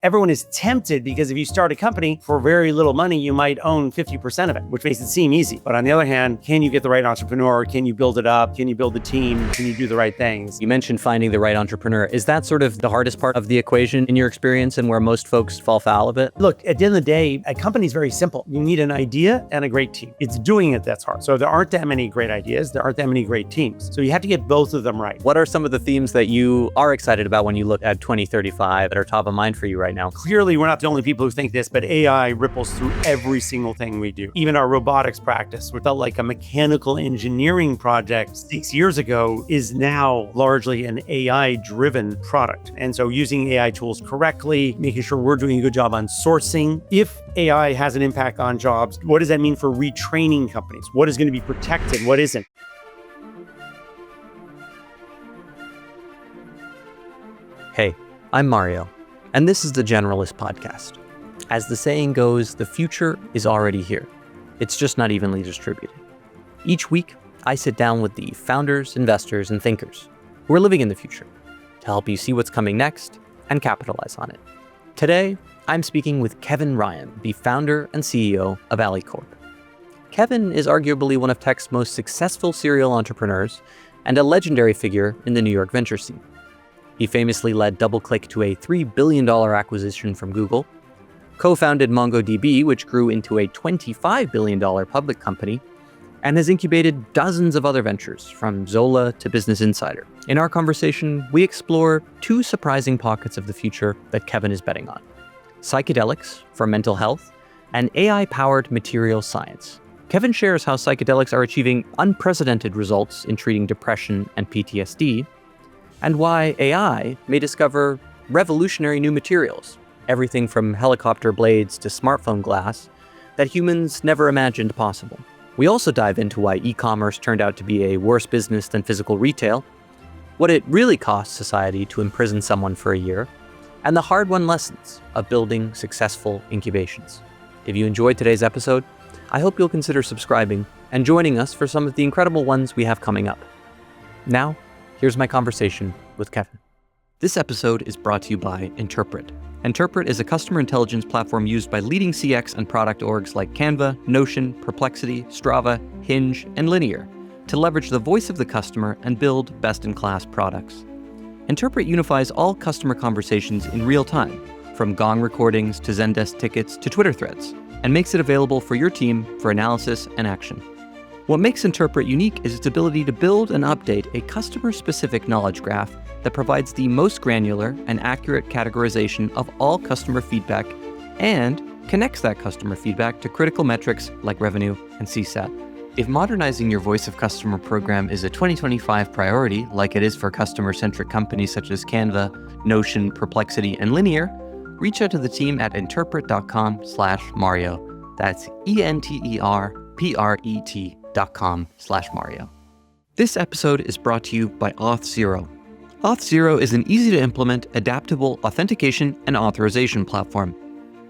everyone is tempted because if you start a company for very little money, you might own 50% of it, which makes it seem easy. But on the other hand, can you get the right entrepreneur? Can you build it up? Can you build a team? Can you do the right things? You mentioned finding the right entrepreneur. Is that sort of the hardest part of the equation in your experience and where most folks fall foul of it? Look, at the end of the day, a company is very simple. You need an idea and a great team. It's doing it that's hard. So there aren't that many great ideas. There aren't that many great teams. So you have to get both of them right. What are some of the themes that you are excited about when you look at 2035 that are top of mind for you right now? Clearly, we're not the only people who think this, but AI ripples through every single thing we do. Even our robotics practice, which felt like a mechanical engineering project 6 years ago, is now largely an AI-driven product. And so using AI tools correctly, making sure we're doing a good job on sourcing. If AI has an impact on jobs, what does that mean for retraining companies? What is going to be protected? What isn't? Hey, I'm Mario, and this is the Generalist Podcast. As the saying goes, the future is already here. It's just not evenly distributed. Each week, I sit down with the founders, investors, and thinkers who are living in the future to help you see what's coming next and capitalize on it. Today, I'm speaking with Kevin Ryan, the founder and CEO of AlleyCorp. Kevin is arguably one of tech's most successful serial entrepreneurs and a legendary figure in the New York venture scene. He famously led DoubleClick to a $3 billion acquisition from Google, co-founded MongoDB, which grew into a $25 billion public company, and has incubated dozens of other ventures, from Zola to Business Insider. In our conversation, we explore two surprising pockets of the future that Kevin is betting on: psychedelics for mental health and AI-powered material science. Kevin shares how psychedelics are achieving unprecedented results in treating depression and PTSD, and why AI may discover revolutionary new materials, everything from helicopter blades to smartphone glass, that humans never imagined possible. We also dive into why e-commerce turned out to be a worse business than physical retail, what it really costs society to imprison someone for a year, and the hard-won lessons of building successful incubations. If you enjoyed today's episode, I hope you'll consider subscribing and joining us for some of the incredible ones we have coming up. Now, here's my conversation with Kevin. This episode is brought to you by Interpret. Interpret is a customer intelligence platform used by leading CX and product orgs like Canva, Notion, Perplexity, Strava, Hinge, and Linear to leverage the voice of the customer and build best-in-class products. Interpret unifies all customer conversations in real time, from Gong recordings to Zendesk tickets to Twitter threads, and makes it available for your team for analysis and action. What makes Interpret unique is its ability to build and update a customer-specific knowledge graph that provides the most granular and accurate categorization of all customer feedback and connects that customer feedback to critical metrics like revenue and CSAT. If modernizing your voice of customer program is a 2025 priority, like it is for customer-centric companies such as Canva, Notion, Perplexity, and Linear, reach out to the team at interpret.com/Mario. That's ENTERPRET.com/Mario. This episode is brought to you by Auth0. Auth0 is an easy-to-implement, adaptable authentication and authorization platform.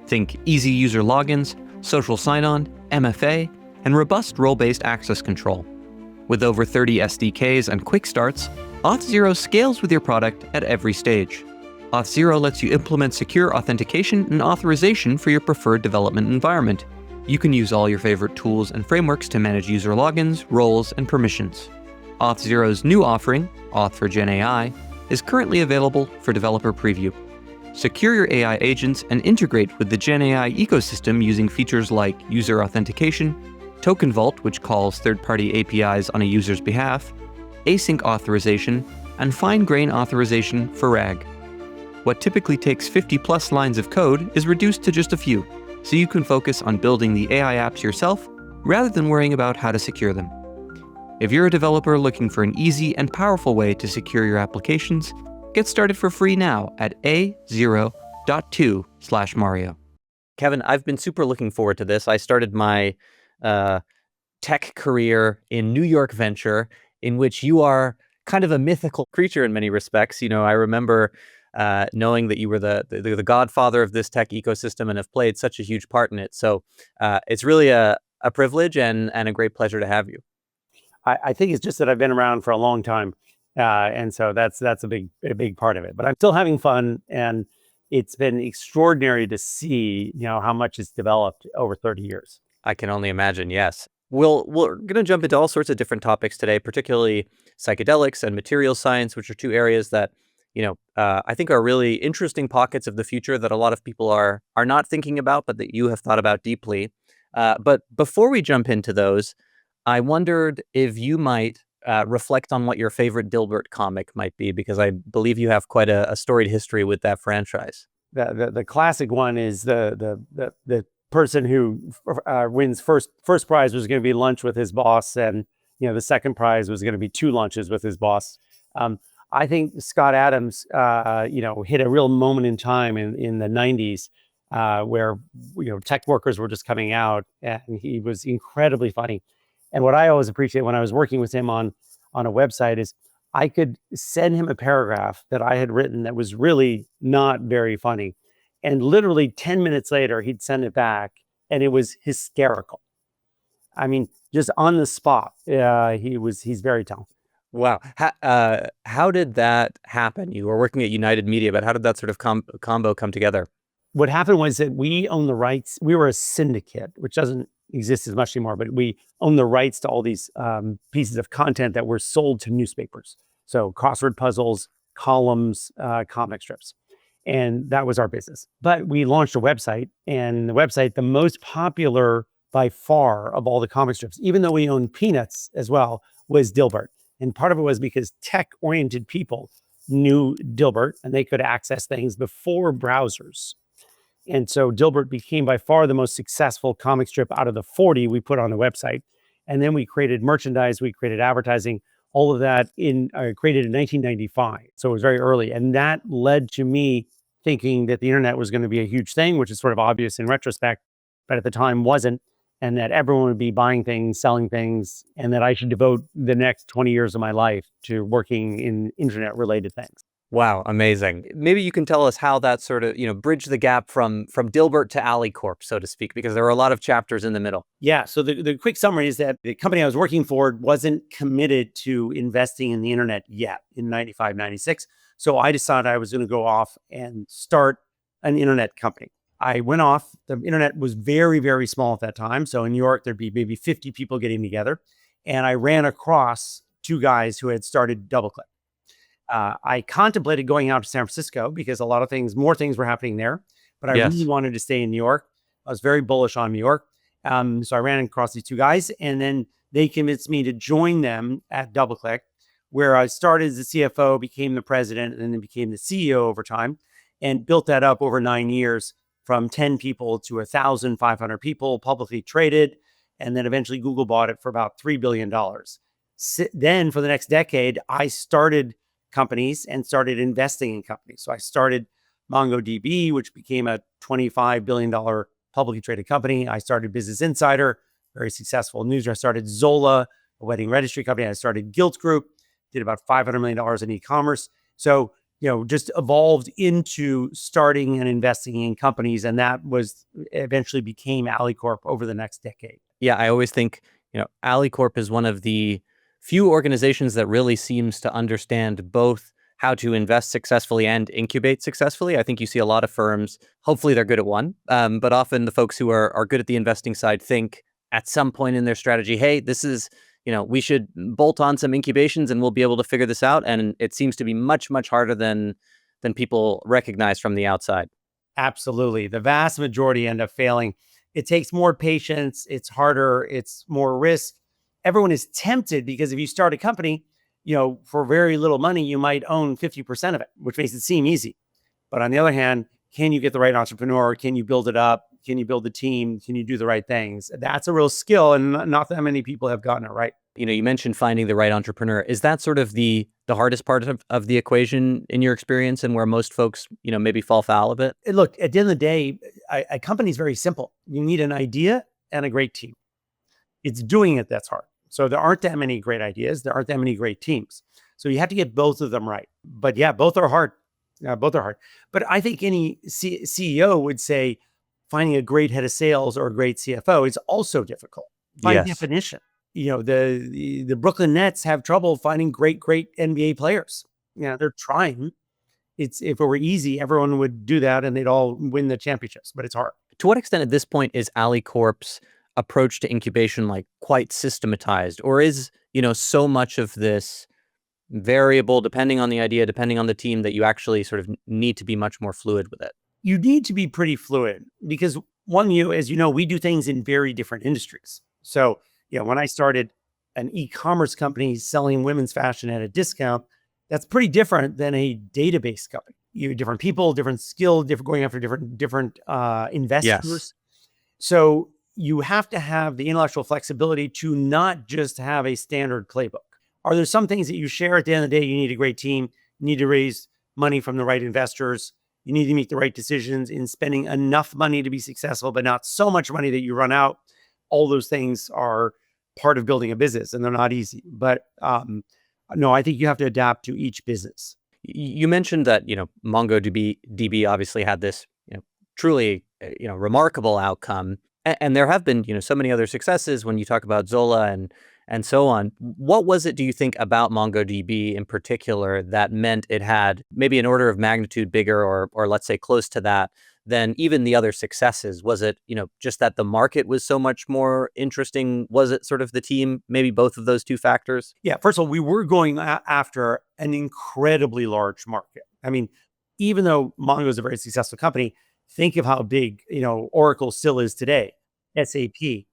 Think easy user logins, social sign-on, MFA, and robust role-based access control. With over 30 SDKs and quick starts, Auth0 scales with your product at every stage. Auth0 lets you implement secure authentication and authorization for your preferred development environment. You can use all your favorite tools and frameworks to manage user logins, roles, and permissions. Auth0's new offering, Auth for Gen AI, is currently available for developer preview. Secure your AI agents and integrate with the Gen AI ecosystem using features like user authentication, Token Vault, which calls third-party APIs on a user's behalf, async authorization, and fine-grain authorization for RAG. What typically takes 50-plus lines of code is reduced to just a few, so you can focus on building the AI apps yourself rather than worrying about how to secure them. If you're a developer looking for an easy and powerful way to secure your applications, get started for free now at a0.2/Mario. Kevin, I've been super looking forward to this. I started my tech career in New York venture, in which you are kind of a mythical creature in many respects. You know, I remember knowing that you were the godfather of this tech ecosystem and have played such a huge part in it. So it's really a privilege and a great pleasure to have you. I think it's just that I've been around for a long time. And so that's a big part of it. But I'm still having fun. And it's been extraordinary to see, how much it's developed over 30 years. I can only imagine, yes. We're going to jump into all sorts of different topics today, particularly psychedelics and material science, which are two areas that, I think are really interesting pockets of the future that a lot of people are not thinking about, but that you have thought about deeply. But before we jump into those, I wondered if you might reflect on what your favorite Dilbert comic might be, because I believe you have quite a storied history with that franchise. The classic one is the person who wins first prize was going to be lunch with his boss, and the second prize was going to be 2 lunches with his boss. I think Scott Adams, hit a real moment in time in the 90s where tech workers were just coming out, and he was incredibly funny. And what I always appreciate when I was working with him on a website is I could send him a paragraph that I had written that was really not very funny. And literally 10 minutes later, he'd send it back and it was hysterical. I mean, just on the spot. He's very talented. Wow. How did that happen? You were working at United Media, but how did that sort of combo come together? What happened was that we own the rights. We were a syndicate, which doesn't exist as much anymore, but we own the rights to all these pieces of content that were sold to newspapers. So crossword puzzles, columns, comic strips. And that was our business. But we launched a website, and the website, the most popular by far of all the comic strips, even though we owned Peanuts as well, was Dilbert. And part of it was because tech-oriented people knew Dilbert and they could access things before browsers. And so Dilbert became by far the most successful comic strip out of the 40 we put on the website. And then we created merchandise, we created advertising, all of that created in 1995. So it was very early. And that led to me thinking that the internet was going to be a huge thing, which is sort of obvious in retrospect, but at the time wasn't. And that everyone would be buying things, selling things, and that I should devote the next 20 years of my life to working in internet related things. Wow, amazing. Maybe you can tell us how that sort of, bridged the gap from Dilbert to AlleyCorp, so to speak, because there were a lot of chapters in the middle. Yeah, so the quick summary is that the company I was working for wasn't committed to investing in the internet yet in 95, 96. So I decided I was going to go off and start an internet company. I went off. The internet was very, very small at that time. So in New York, there'd be maybe 50 people getting together. And I ran across 2 guys who had started DoubleClick. I contemplated going out to San Francisco because more things were happening there, but I really wanted to stay in New York. I was very bullish on New York. So I ran across these 2 guys, and then they convinced me to join them at DoubleClick, where I started as the CFO, became the president, and then became the CEO over time, and built that up over 9 years from 10 people to 1,500 people, publicly traded. And then eventually Google bought it for about $3 billion. Then for the next decade, I started companies and started investing in companies. So I started MongoDB, which became a $25 billion publicly traded company. I started Business Insider, very successful newsletter. I started Zola, a wedding registry company. I started Gilt Groupe, did about $500 million in e-commerce. So, just evolved into starting and investing in companies. And that eventually became AlleyCorp over the next decade. Yeah, I always think, AlleyCorp is one of the few organizations that really seems to understand both how to invest successfully and incubate successfully. I think you see a lot of firms, hopefully they're good at one, but often the folks who are good at the investing side think at some point in their strategy, hey, this is, we should bolt on some incubations and we'll be able to figure this out. And it seems to be much, much harder than people recognize from the outside. Absolutely. The vast majority end up failing. It takes more patience. It's harder. It's more risk. Everyone is tempted because if you start a company, for very little money, you might own 50% of it, which makes it seem easy. But on the other hand, can you get the right entrepreneur? Can you build it up? Can you build a team? Can you do the right things? That's a real skill, and not that many people have gotten it right. You mentioned finding the right entrepreneur. Is that sort of the hardest part of the equation in your experience, and where most folks, maybe fall foul of it? Look, at the end of the day, a company is very simple. You need an idea and a great team. It's doing it that's hard. So there aren't that many great ideas. There aren't that many great teams. So you have to get both of them right. But yeah, both are hard. Both are hard. But I think any CEO would say finding a great head of sales or a great CFO is also difficult by definition. The Brooklyn Nets have trouble finding great NBA players. They're trying, If it were easy, everyone would do that and they'd all win the championships, but it's hard. To what extent at this point is AlleyCorp's approach to incubation like quite systematized, or is, so much of this variable depending on the idea, depending on the team, that you actually sort of need to be much more fluid with it? You need to be pretty fluid because as you know, we do things in very different industries. So, when I started an e-commerce company selling women's fashion at a discount, that's pretty different than a database company. You have different people, different skill, going after different investors. Yes. So you have to have the intellectual flexibility to not just have a standard playbook. Are there some things that you share? At the end of the day, you need a great team. You need to raise money from the right investors. You need to make the right decisions in spending enough money to be successful, but not so much money that you run out. All those things are part of building a business, and they're not easy. But no, I think you have to adapt to each business. You mentioned that, MongoDB obviously had this, truly, remarkable outcome. And there have been, so many other successes when you talk about Zola and so on. What was it, do you think, about MongoDB in particular that meant it had maybe an order of magnitude bigger, or let's say close to that, than even the other successes? Was it, just that the market was so much more interesting? Was it sort of the team, maybe both of those two factors? Yeah, first of all, we were going after an incredibly large market. I mean, even though Mongo is a very successful company, think of how big, Oracle still is today, SAP,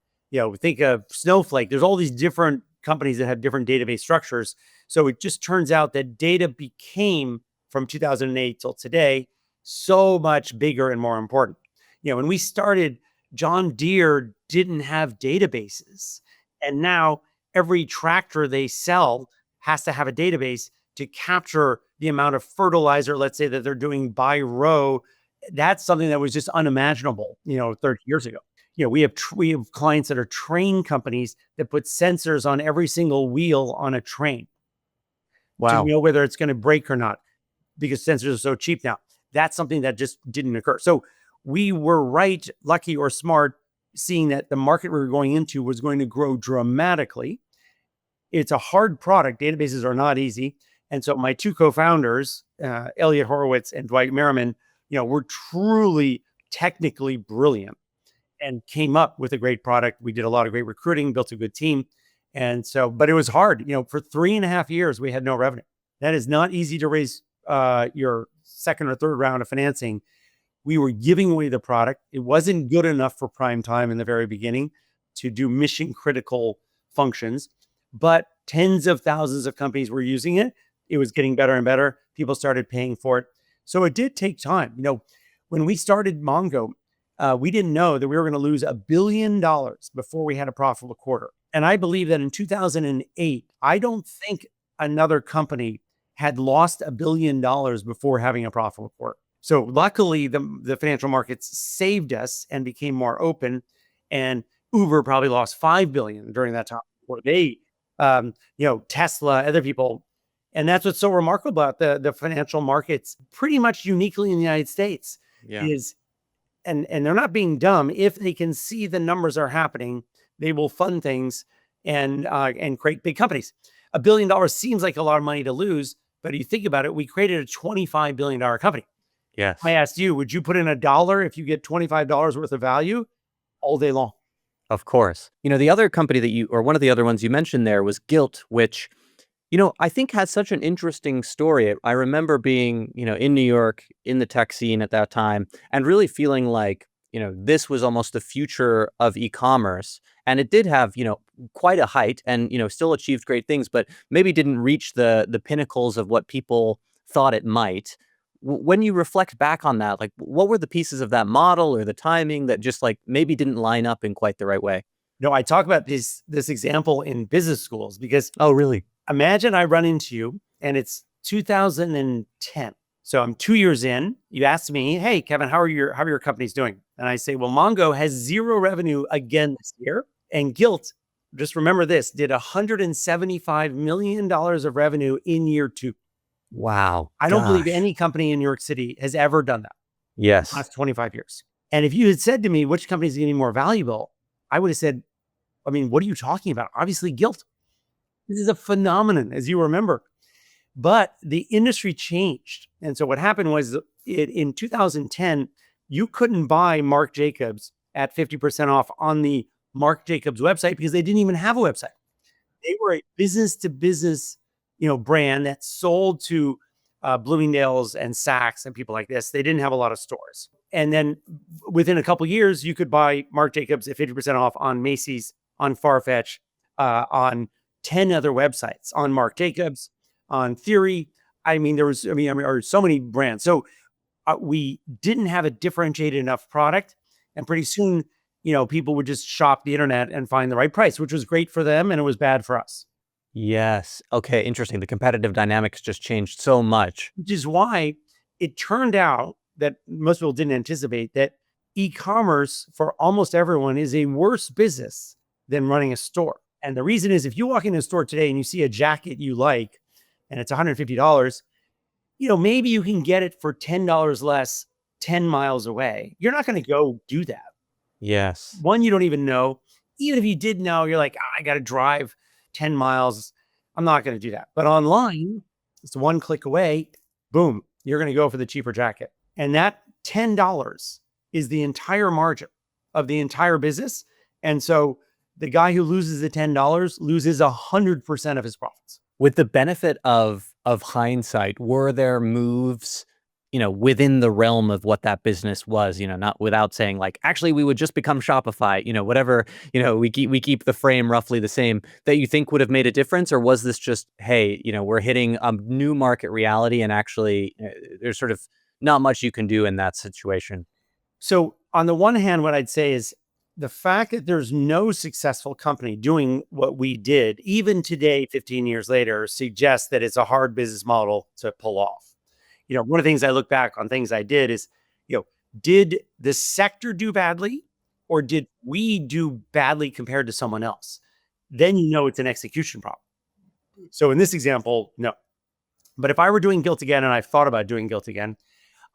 think of Snowflake. There's all these different companies that have different database structures. So it just turns out that data became, from 2008 till today, so much bigger and more important. When we started, John Deere didn't have databases. And now every tractor they sell has to have a database to capture the amount of fertilizer, let's say, that they're doing by row. That's something that was just unimaginable, 30 years ago. We have clients that are train companies that put sensors on every single wheel on a train. Wow. To know whether it's going to break or not, because sensors are so cheap now. That's something that just didn't occur. So we were right, lucky or smart, seeing that the market we were going into was going to grow dramatically. It's a hard product. Databases are not easy. And so my two co-founders, Elliot Horowitz and Dwight Merriman, were truly technically brilliant and came up with a great product. We did a lot of great recruiting, built a good team. And so, but it was hard. For 3.5 years, we had no revenue. That is not easy to raise your second or third round of financing. We were giving away the product. It wasn't good enough for prime time in the very beginning to do mission critical functions, but tens of thousands of companies were using it. It was getting better and better. People started paying for it. So it did take time. When we started Mongo, we didn't know that we were going to lose $1 billion before we had a profitable quarter. And I believe that in 2008, I don't think another company had lost $1 billion before having a profitable quarter. So luckily, the financial markets saved us and became more open. And Uber probably lost $5 billion during that time, or they, Tesla, other people. And that's what's so remarkable about the financial markets, pretty much uniquely in the United States, is, and they're not being dumb. If they can see the numbers are happening, they will fund things and create big companies. $1 billion seems like a lot of money to lose, but if you think about it, we created a $25 billion company. Yes. I asked you, would you put in $1 if you get $25 worth of value? All day long. Of course. The other company or one of the other ones you mentioned there was Gilt, which, I think has such an interesting story. I remember being, in New York, in the tech scene at that time, and really feeling like, this was almost the future of e-commerce. And it did have, quite a height and, still achieved great things, but maybe didn't reach the pinnacles of what people thought it might. When you reflect back on that, like, what were the pieces of that model or the timing that just maybe didn't line up in quite the right way? I talk about this example in business schools because, oh, really? Imagine I run into you and it's 2010. So I'm 2 years in. You ask me, hey, Kevin, how are your companies doing? And I say, well, Mongo has zero revenue again this year. And Gilt, just remember this, did $175 million of revenue in year 2. Wow. I don't believe any company in New York City has ever done that. Yes. Last 25 years. And if you had said to me, which company is getting more valuable? I would have said, what are you talking about? Obviously Gilt. This is a phenomenon, as you remember. But the industry changed. And so what happened was in 2010, you couldn't buy Marc Jacobs at 50% off on the Marc Jacobs website because they didn't even have a website. They were a business to business, brand that sold to Bloomingdale's and Saks and people like this. They didn't have a lot of stores. And then within a couple of years, you could buy Marc Jacobs at 50% off on Macy's, on Farfetch, on 10 other websites, on Marc Jacobs, on Theory. There are so many brands. So we didn't have a differentiated enough product. And pretty soon, people would just shop the internet and find the right price, which was great for them and it was bad for us. Yes. Okay, interesting. The competitive dynamics just changed so much. Which is why it turned out that most people didn't anticipate that e-commerce for almost everyone is a worse business than running a store. And the reason is if you walk into a store today and you see a jacket you like and it's $150, maybe you can get it for $10 less 10 miles away. You're not going to go do that. Yes. One, you don't even know. Even if you did know, you're like, I got to drive 10 miles. I'm not going to do that. But online, it's one click away. Boom, you're going to go for the cheaper jacket. And that $10 is the entire margin of the entire business. And so the guy who loses the $10 loses 100% of his profits. With the benefit of hindsight, were there moves, within the realm of what that business was, not without saying like, actually, we would just become Shopify, whatever, we keep the frame roughly the same, that you think would have made a difference? Or was this just, hey, we're hitting a new market reality and actually there's sort of not much you can do in that situation? So on the one hand, what I'd say is the fact that there's no successful company doing what we did, even today, 15 years later, suggests that it's a hard business model to pull off. One of the things I look back on things I did is, did the sector do badly or did we do badly compared to someone else? Then it's an execution problem. So in this example, no. But if I were doing Gilt again, and I've thought about doing Gilt again,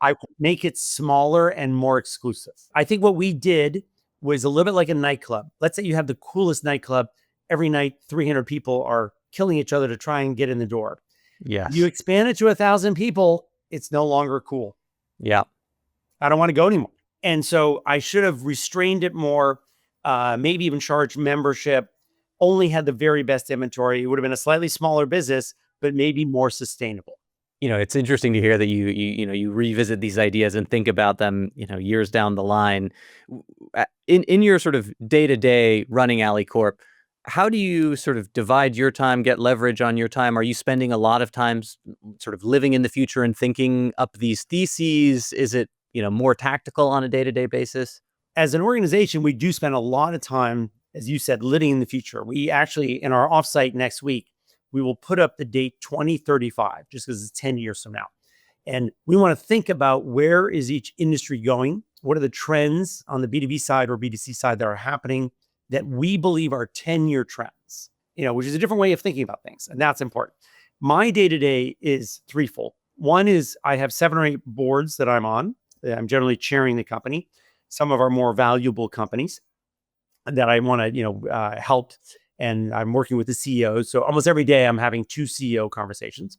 I would make it smaller and more exclusive. I think what we did was a little bit like a nightclub. Let's say you have the coolest nightclub. Every night, 300 people are killing each other to try and get in the door. Yes. You expand it to 1,000 people, it's no longer cool. Yeah. I don't want to go anymore. And so I should have restrained it more, maybe even charged membership, only had the very best inventory. It would have been a slightly smaller business, but maybe more sustainable. It's interesting to hear that you revisit these ideas and think about them, years down the line. In your sort of day-to-day running AlleyCorp, how do you sort of divide your time, get leverage on your time? Are you spending a lot of time sort of living in the future and thinking up these theses? Is it, more tactical on a day-to-day basis? As an organization, we do spend a lot of time, as you said, living in the future. We actually, in our offsite next week, we will put up the date 2035, just because it's 10 years from now. And we want to think about where is each industry going? What are the trends on the B2B side or B2C side that are happening that we believe are 10-year trends, which is a different way of thinking about things. And that's important. My day-to-day is threefold. One is I have 7 or 8 boards that I'm on. I'm generally chairing the company, some of our more valuable companies that I want to, help. And I'm working with the CEOs. So almost every day I'm having 2 CEO conversations.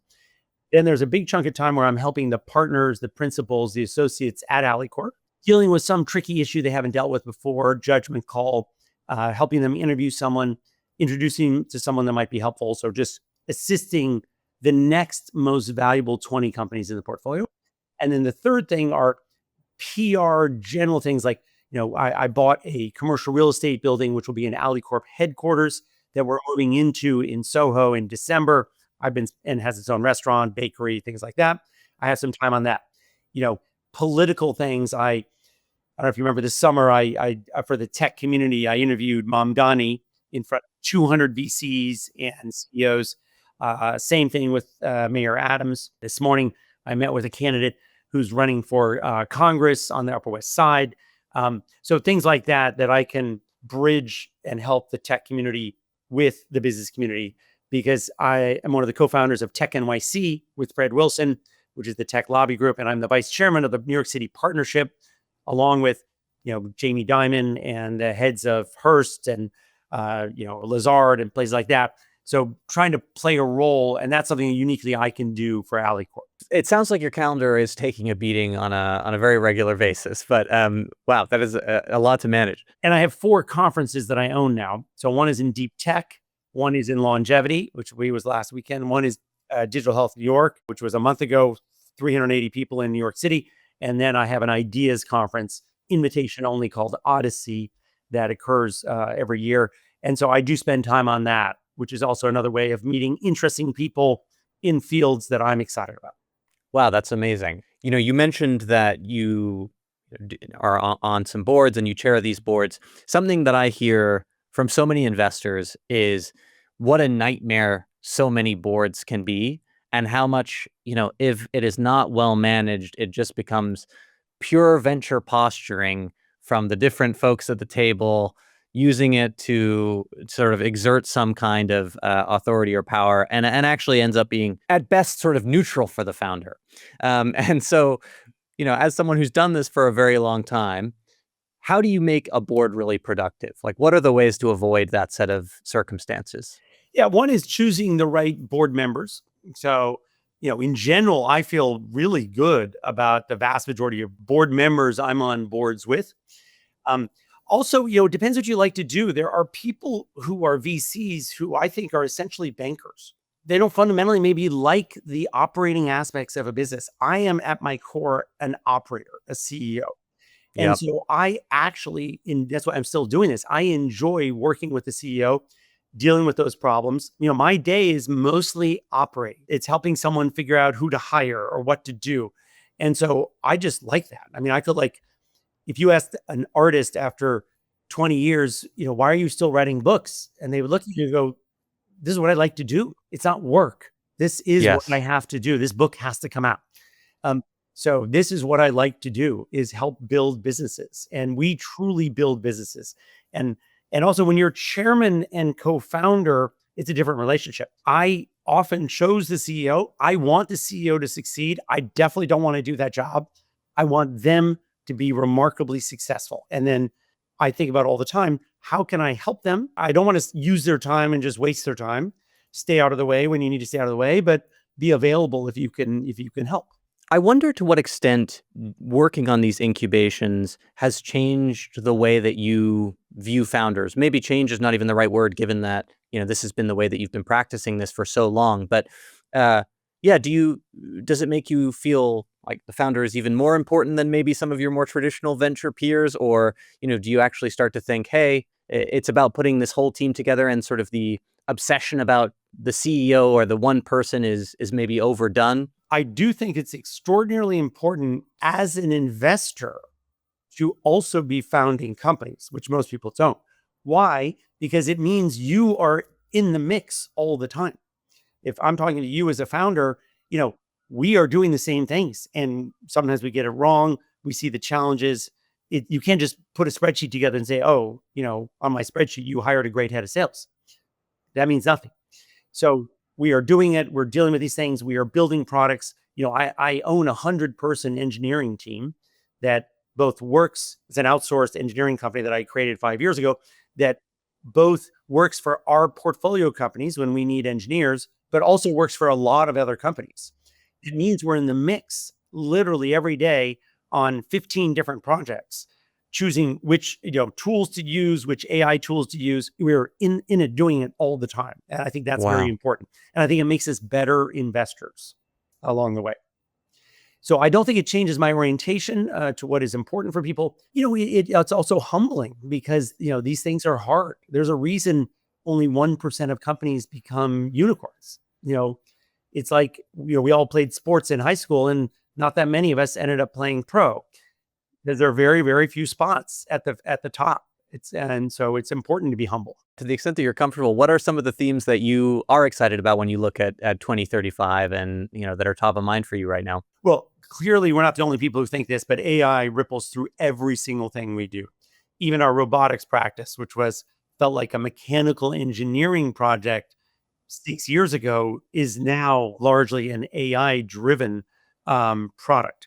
Then there's a big chunk of time where I'm helping the partners, the principals, the associates at AlleyCorp, dealing with some tricky issue they haven't dealt with before, judgment call, helping them interview someone, introducing to someone that might be helpful. So just assisting the next most valuable 20 companies in the portfolio. And then the third thing are PR, general things like, I bought a commercial real estate building, which will be an AlleyCorp headquarters that we're moving into in Soho in December. And has its own restaurant, bakery, things like that. I have some time on that. Political things. I don't know if you remember this summer, I for the tech community, I interviewed Mamdani in front of 200 VCs and CEOs. Same thing with Mayor Adams. This morning, I met with a candidate who's running for Congress on the Upper West Side. So things like that I can bridge and help the tech community with the business community, because I am one of the co-founders of Tech NYC with Fred Wilson, which is the tech lobby group. And I'm the vice chairman of the New York City partnership, along with, Jamie Dimon and the heads of Hearst and, Lazard and places like that. So trying to play a role, and that's something uniquely I can do for AlleyCorp. It sounds like your calendar is taking a beating on a very regular basis, but wow, that is a lot to manage. And I have 4 conferences that I own now. So one is in deep tech, one is in longevity, which was last weekend. One is Digital Health New York, which was a month ago, 380 people in New York City. And then I have an ideas conference, invitation only, called Odyssey, that occurs every year. And so I do spend time on that, which is also another way of meeting interesting people in fields that I'm excited about. Wow, that's amazing. You mentioned that you are on some boards and you chair these boards. Something that I hear from so many investors is what a nightmare so many boards can be, and how much, if it is not well managed, it just becomes pure venture posturing from the different folks at the table, using it to sort of exert some kind of authority or power, and actually ends up being at best sort of neutral for the founder. And so, as someone who's done this for a very long time, how do you make a board really productive? Like, what are the ways to avoid that set of circumstances? Yeah, one is choosing the right board members. So, in general, I feel really good about the vast majority of board members I'm on boards with. Um, Also, it depends what you like to do. There are people who are VCs who I think are essentially bankers. They don't fundamentally maybe like the operating aspects of a business. I am at my core an operator, a CEO. And Yep. so I actually, that's why I'm still doing this. I enjoy working with the CEO, dealing with those problems. My day is mostly operating. It's helping someone figure out who to hire or what to do. And so I just like that. I mean, I feel like if you asked an artist after 20 years, why are you still writing books? And they would look at you and go, this is what I like to do. It's not work. This is what I Yes. have to do. This book has to come out. Um, so this is what I like to do, is help build businesses. And we truly build businesses. And also, when you're chairman and co-founder, it's a different relationship. I often chose the CEO. I want the CEO to succeed. I definitely don't want to do that job. I want them to be remarkably successful. And then I think about all the time, how can I help them? I don't want to use their time and just waste their time. Stay out of the way when you need to stay out of the way, but be available if you can help. I wonder to what extent working on these incubations has changed the way that you view founders. Maybe change is not even the right word, given that this has been the way that you've been practicing this for so long. But yeah, does it make you feel like the founder is even more important than maybe some of your more traditional venture peers, or do you actually start to think, hey, it's about putting this whole team together, and sort of the obsession about the CEO or the one person is maybe overdone? I do think it's extraordinarily important as an investor to also be founding companies, which most people don't. Why? Because it means you are in the mix all the time. If I'm talking to you as a founder, we are doing the same things. And sometimes we get it wrong. We see the challenges. You can't just put a spreadsheet together and say, oh, on my spreadsheet, you hired a great head of sales. That means nothing. So we are doing it. We're dealing with these things. We are building products. I own a 100-person engineering team that both works as an outsourced engineering company that I created 5 years ago, that both works for our portfolio companies when we need engineers, but also works for a lot of other companies. It means we're in the mix literally every day on 15 different projects, choosing which tools to use, which AI tools to use. We're in it, doing it all the time. And I think that's very Wow. important. And I think it makes us better investors along the way. So I don't think it changes my orientation to what is important for people. It's also humbling because, these things are hard. There's a reason only 1% of companies become unicorns. It's like, we all played sports in high school and not that many of us ended up playing pro, because there are very, very few spots at the top. And so it's important to be humble. To the extent that you're comfortable, what are some of the themes that you are excited about when you look at 2035 and, that are top of mind for you right now? Well, clearly we're not the only people who think this, but AI ripples through every single thing we do. Even our robotics practice, which felt like a mechanical engineering project 6 years ago, is now largely an AI driven product.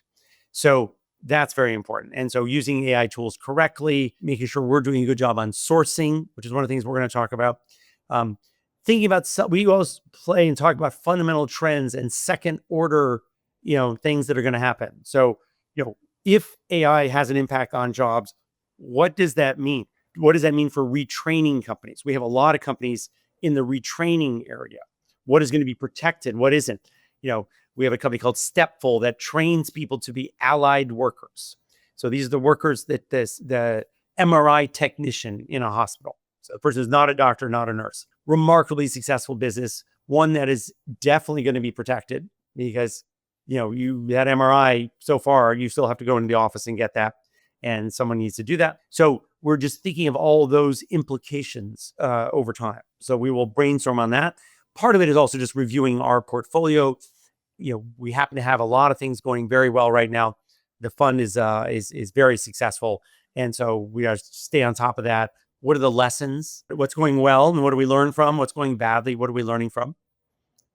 So that's very important. And so using AI tools correctly, making sure we're doing a good job on sourcing, which is one of the things we're going to talk about. thinking about, we always play and talk about fundamental trends and second order, things that are going to happen. So, if AI has an impact on jobs, what does that mean? What does that mean for retraining companies? We have a lot of companies in the retraining area. What is going to be protected? What isn't? We have a company called Stepful that trains people to be allied workers. So these are the workers that the MRI technician in a hospital. So the person is not a doctor, not a nurse. Remarkably successful business, one that is definitely going to be protected because, that MRI so far, you still have to go into the office and get that. And someone needs to do that. So we're just thinking of all those implications over time. So we will brainstorm on that. Part of it is also just reviewing our portfolio. We happen to have a lot of things going very well right now. The fund is very successful. And so we got to stay on top of that. What are the lessons? What's going well and what do we learn from? What's going badly? What are we learning from?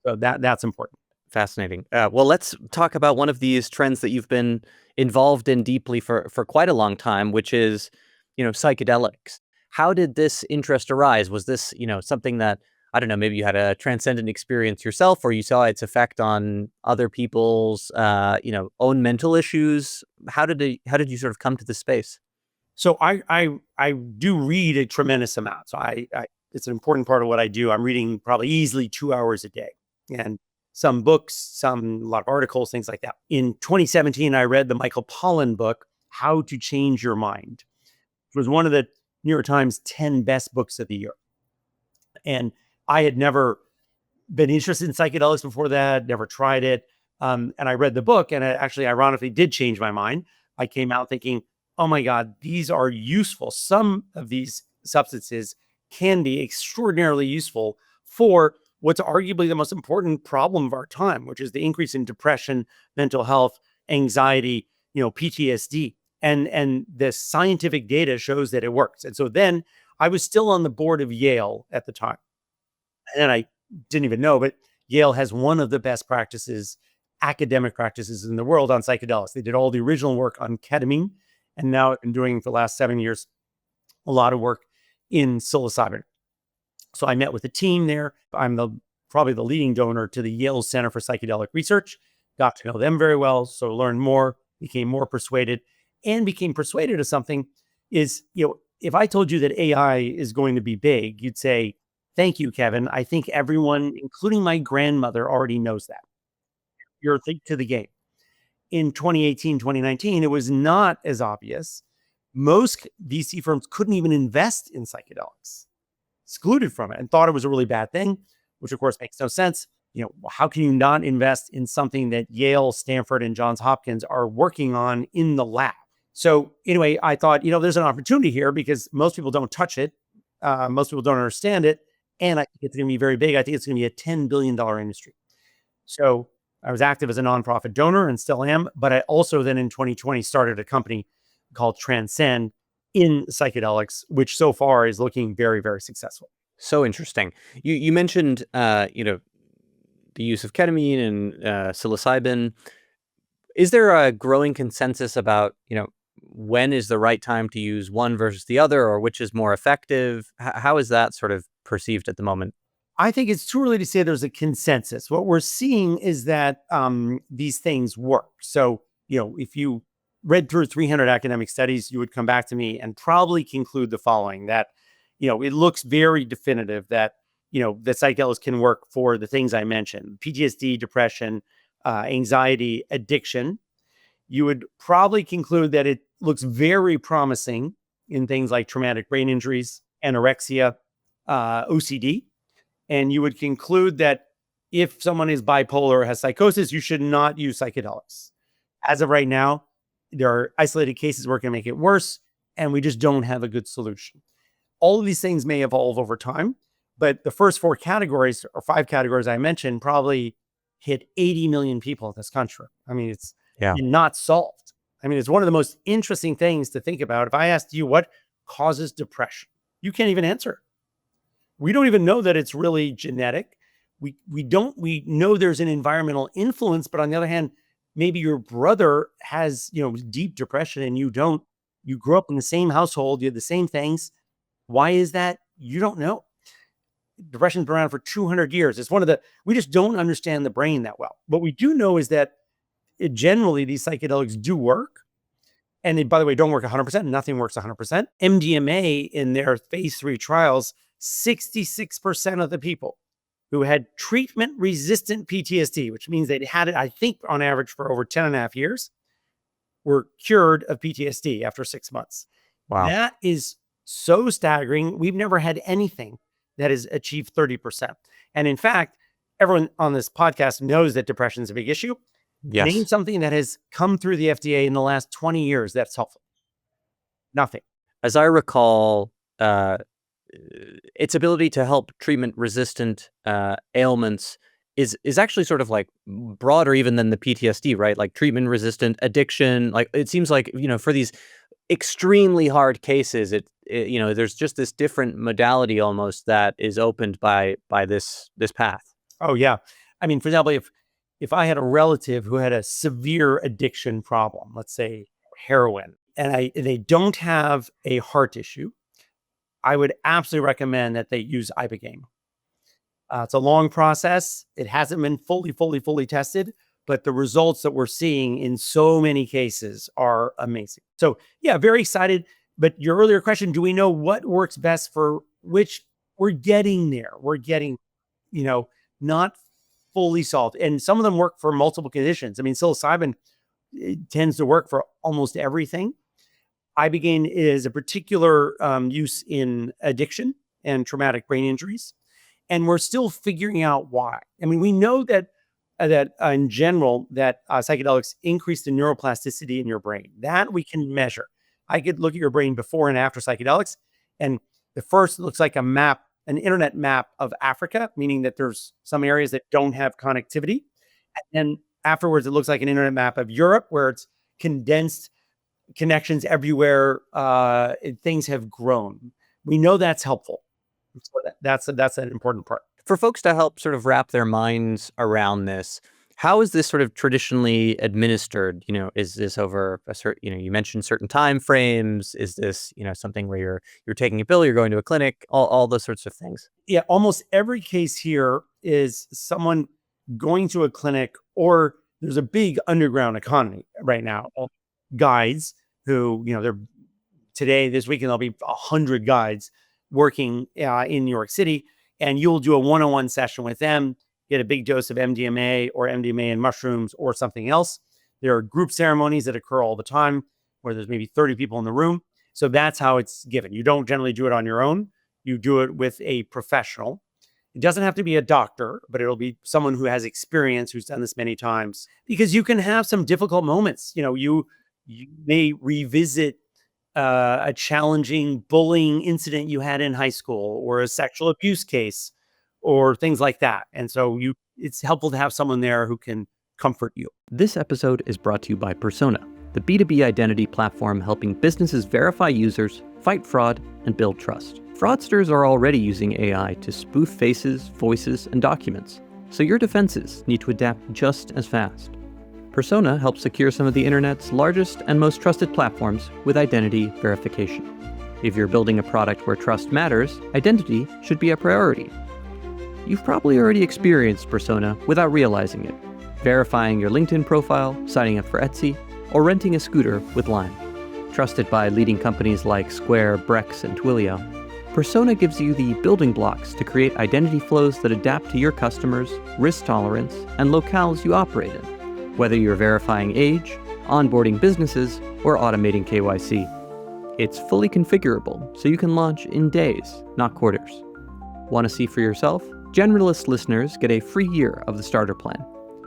So that's important. Fascinating. Well, let's talk about one of these trends that you've been involved in deeply for quite a long time, which is, psychedelics. How did this interest arise? Was this, something that, I don't know, maybe you had a transcendent experience yourself, or you saw its effect on other people's, own mental issues? How did you sort of come to this space? So I do read a tremendous amount. So I it's an important part of what I do. I'm reading probably easily 2 hours a day, and some books, a lot of articles, things like that. In 2017, I read the Michael Pollan book, How to Change Your Mind. It was one of the New York Times 10 best books of the year. And I had never been interested in psychedelics before that, never tried it. And I read the book, and it actually, ironically, did change my mind. I came out thinking, oh my God, these are useful. Some of these substances can be extraordinarily useful for what's arguably the most important problem of our time, which is the increase in depression, mental health, anxiety, PTSD. And the scientific data shows that it works. And so then I was still on the board of Yale at the time. And I didn't even know, but Yale has one of the best academic practices in the world on psychedelics. They did all the original work on ketamine, and now I've been doing for the last 7 years a lot of work in psilocybin. So I met with the team there. I'm probably the leading donor to the Yale Center for Psychedelic Research. Got to know them very well, so learned more, became more persuaded, and became persuaded of something is, if I told you that AI is going to be big, you'd say, thank you, Kevin. I think everyone, including my grandmother, already knows that. You're late to the game. In 2018, 2019, it was not as obvious. Most VC firms couldn't even invest in psychedelics, excluded from it, and thought it was a really bad thing, which of course makes no sense. How can you not invest in something that Yale, Stanford, and Johns Hopkins are working on in the lab? So anyway, I thought, there's an opportunity here because most people don't touch it. Most people don't understand it. And I think it's going to be very big. I think it's going to be a $10 billion industry. So I was active as a nonprofit donor and still am. But I also then in 2020 started a company called Transcend in psychedelics, which so far is looking very, very successful. So interesting. You mentioned, the use of ketamine and psilocybin. Is there a growing consensus about, when is the right time to use one versus the other, or which is more effective? How is that sort of perceived at the moment? I think it's too early to say there's a consensus. What we're seeing is that these things work. So, if you read through 300 academic studies, you would come back to me and probably conclude the following, that, it looks very definitive that, that psychedelics can work for the things I mentioned: PTSD, depression, anxiety, addiction. You would probably conclude that it looks very promising in things like traumatic brain injuries, anorexia, OCD. And you would conclude that if someone is bipolar or has psychosis, you should not use psychedelics. As of right now, there are isolated cases where it can make it worse, and we just don't have a good solution. All of these things may evolve over time, but the first 4 categories or 5 categories I mentioned probably hit 80 million people in this country. I mean, it's not solved. I mean, it's one of the most interesting things to think about. If I asked you what causes depression, you can't even answer. We don't even know that it's really genetic. We know there's an environmental influence, but on the other hand, maybe your brother has, deep depression and you don't. You grew up in the same household, you had the same things. Why is that? You don't know. Depression's been around for 200 years. It's we just don't understand the brain that well. What we do know is that generally these psychedelics do work. And they, by the way, don't work 100%. Nothing works 100%. MDMA in their phase 3 trials, 66% of the people who had treatment-resistant PTSD, which means they'd had it, I think, on average for over 10 and a half years, were cured of PTSD after 6 months. Wow. That is so staggering. We've never had anything that has achieved 30%. And in fact, everyone on this podcast knows that depression is a big issue. Yes. Name something that has come through the FDA in the last 20 years that's helpful. Nothing. As I recall, its ability to help treatment-resistant ailments is actually sort of like broader even than the PTSD, right? Like treatment-resistant addiction. Like it seems like, for these extremely hard cases, there's just this different modality almost that is opened by this path. Oh yeah. I mean, for example, if I had a relative who had a severe addiction problem, let's say heroin, and they don't have a heart issue, I would absolutely recommend that they use ibogaine. It's a long process. It hasn't been fully tested, but the results that we're seeing in so many cases are amazing. So yeah, very excited. But your earlier question, do we know what works best for which? We're getting there. We're getting, not fully solved. And some of them work for multiple conditions. I mean, psilocybin tends to work for almost everything. Ibogaine is a particular use in addiction and traumatic brain injuries. And we're still figuring out why. I mean, we know that in general, that psychedelics increase the neuroplasticity in your brain. That we can measure. I could look at your brain before and after psychedelics. And the first looks like a map, an internet map of Africa, meaning that there's some areas that don't have connectivity. And afterwards, it looks like an internet map of Europe, where it's condensed connections everywhere. Things have grown. We know that's helpful. So that's an important part. For folks to help sort of wrap their minds around this, how is this sort of traditionally administered? Is this over a certain, you mentioned certain time frames? Is this, something where you're taking a pill, you're going to a clinic, all those sorts of things? Yeah, almost every case here is someone going to a clinic, or there's a big underground economy right now. Guides who, this weekend, there'll be 100 guides working in New York City, and you'll do a one-on-one session with them, get a big dose of MDMA or MDMA and mushrooms or something else. There are group ceremonies that occur all the time where there's maybe 30 people in the room. So that's how it's given. You don't generally do it on your own. You do it with a professional. It doesn't have to be a doctor, but it'll be someone who has experience, who's done this many times, because you can have some difficult moments. You may revisit a challenging bullying incident you had in high school, or a sexual abuse case, or things like that. And so it's helpful to have someone there who can comfort you. This episode is brought to you by Persona, the B2B identity platform helping businesses verify users, fight fraud, and build trust. Fraudsters are already using AI to spoof faces, voices, and documents, so your defenses need to adapt just as fast. Persona helps secure some of the internet's largest and most trusted platforms with identity verification. If you're building a product where trust matters, identity should be a priority. You've probably already experienced Persona without realizing it, verifying your LinkedIn profile, signing up for Etsy, or renting a scooter with Lime. Trusted by leading companies like Square, Brex, and Twilio, Persona gives you the building blocks to create identity flows that adapt to your customers, risk tolerance, and locales you operate in. Whether you're verifying age, onboarding businesses, or automating KYC. It's fully configurable, so you can launch in days, not quarters. Want to see for yourself? Generalist listeners get a free year of the starter plan.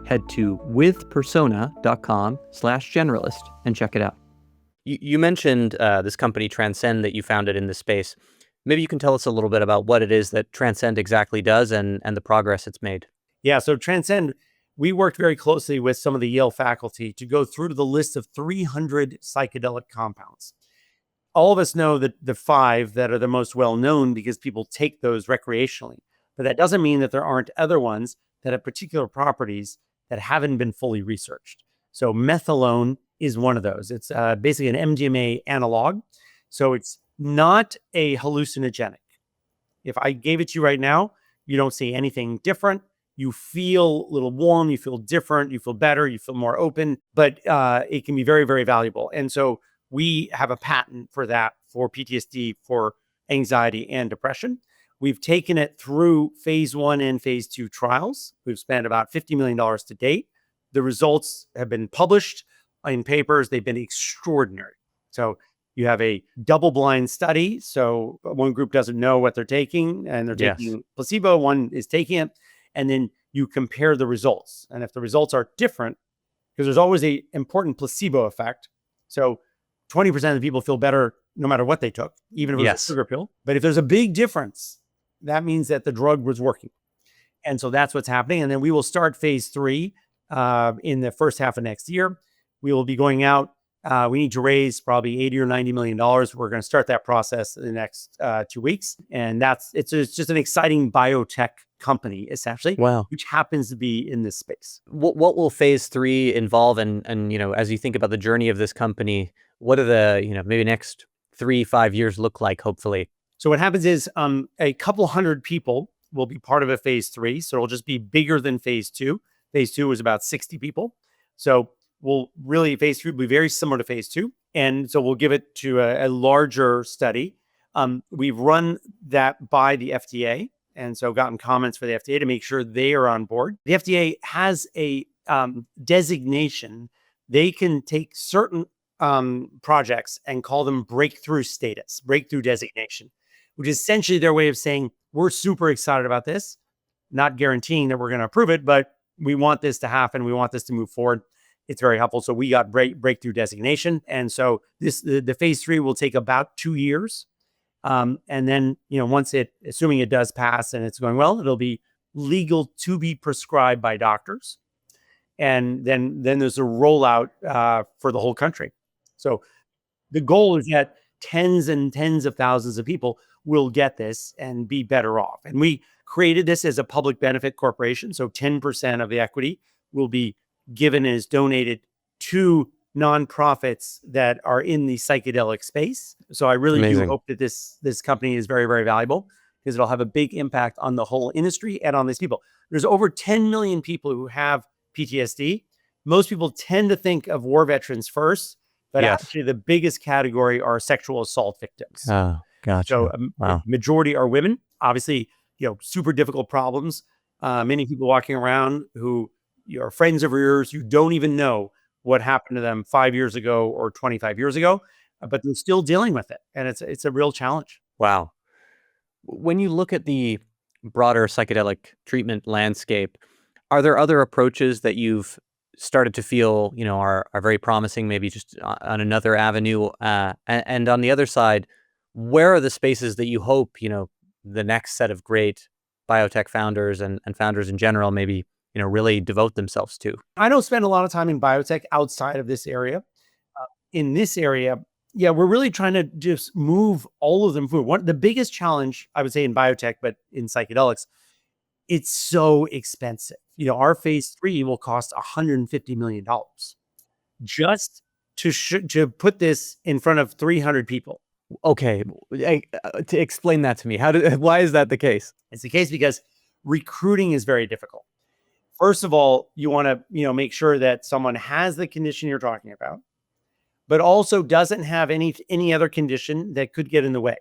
Head to withpersona.com/generalist and check it out. You mentioned this company Transcend that you founded in this space. Maybe you can tell us a little bit about what it is that Transcend exactly does and the progress it's made. Yeah, so Transcend, we worked very closely with some of the Yale faculty to go through the list of 300 psychedelic compounds. All of us know that the 5 that are the most well-known because people take those recreationally. But that doesn't mean that there aren't other ones that have particular properties that haven't been fully researched. So methylone is one of those. It's basically an MDMA analog. So it's not a hallucinogenic. If I gave it to you right now, You don't see anything different. You feel a little warm, you feel different, you feel better, you feel more open, but it can be very, very valuable. And so we have a patent for that, for PTSD, for anxiety and depression. We've taken it through phase 1 and phase 2 trials. We've spent about $50 million to date. The results have been published in papers. They've been extraordinary. So you have a double-blind study. So one group doesn't know what they're taking, and they're taking placebo. One is taking it, and then you compare the results. And if the results are different, because there's always an important placebo effect. So 20% of the people feel better no matter what they took, even if it was a sugar pill. But if there's a big difference, that means that the drug was working. And so that's what's happening. And then we will start phase 3 in the first half of next year. We will be going out. We need to raise probably $80 or $90 million. We're going to start that process in the next 2 weeks. And it's just an exciting biotech company, essentially, which happens to be in this space. What will phase 3 involve? And as you think about the journey of this company, what are the, maybe next 3-5 years look like, hopefully? So what happens is a couple hundred people will be part of a phase 3. So it'll just be bigger than phase 2. Phase 2 was about 60 people. So phase 3 will be very similar to phase 2. And so we'll give it to a larger study. We've run that by the FDA. And so gotten comments for the FDA to make sure they are on board. The FDA has a designation. They can take certain projects and call them breakthrough designation, which is essentially their way of saying, we're super excited about this, not guaranteeing that we're going to approve it, but we want this to happen. We want this to move forward. It's very helpful. So we got breakthrough designation. And so the phase 3 will take about 2 years. And then, assuming it does pass and it's going well, it'll be legal to be prescribed by doctors. And then there's a rollout for the whole country. So the goal is that tens and tens of thousands of people will get this and be better off. And we created this as a public benefit corporation. So 10% of the equity will be given as donated to nonprofits that are in the psychedelic space. So I really do hope that this company is very, very valuable, because it'll have a big impact on the whole industry and on these people. There's over 10 million people who have PTSD. Most people tend to think of war veterans first, but actually the biggest category are sexual assault victims. Oh, gotcha. So a majority are women. Obviously, super difficult problems. Many people walking around who are friends of yours, you don't even know what happened to them 5 years ago or 25 years ago, but they're still dealing with it. And it's a real challenge. Wow. When you look at the broader psychedelic treatment landscape, are there other approaches that you've started to feel, are very promising, maybe just on another avenue? And on the other side, where are the spaces that you hope, the next set of great biotech founders and founders in general, maybe, really devote themselves to? I don't spend a lot of time in biotech outside of this area. In this area, we're really trying to just move all of them forward. The biggest challenge, I would say, in biotech, but in psychedelics, it's so expensive. Our phase 3 will cost $150 million just to put this in front of 300 people. Okay, to explain that to me, why is that the case? It's the case because recruiting is very difficult. First of all, you want to make sure that someone has the condition you're talking about, but also doesn't have any other condition that could get in the way.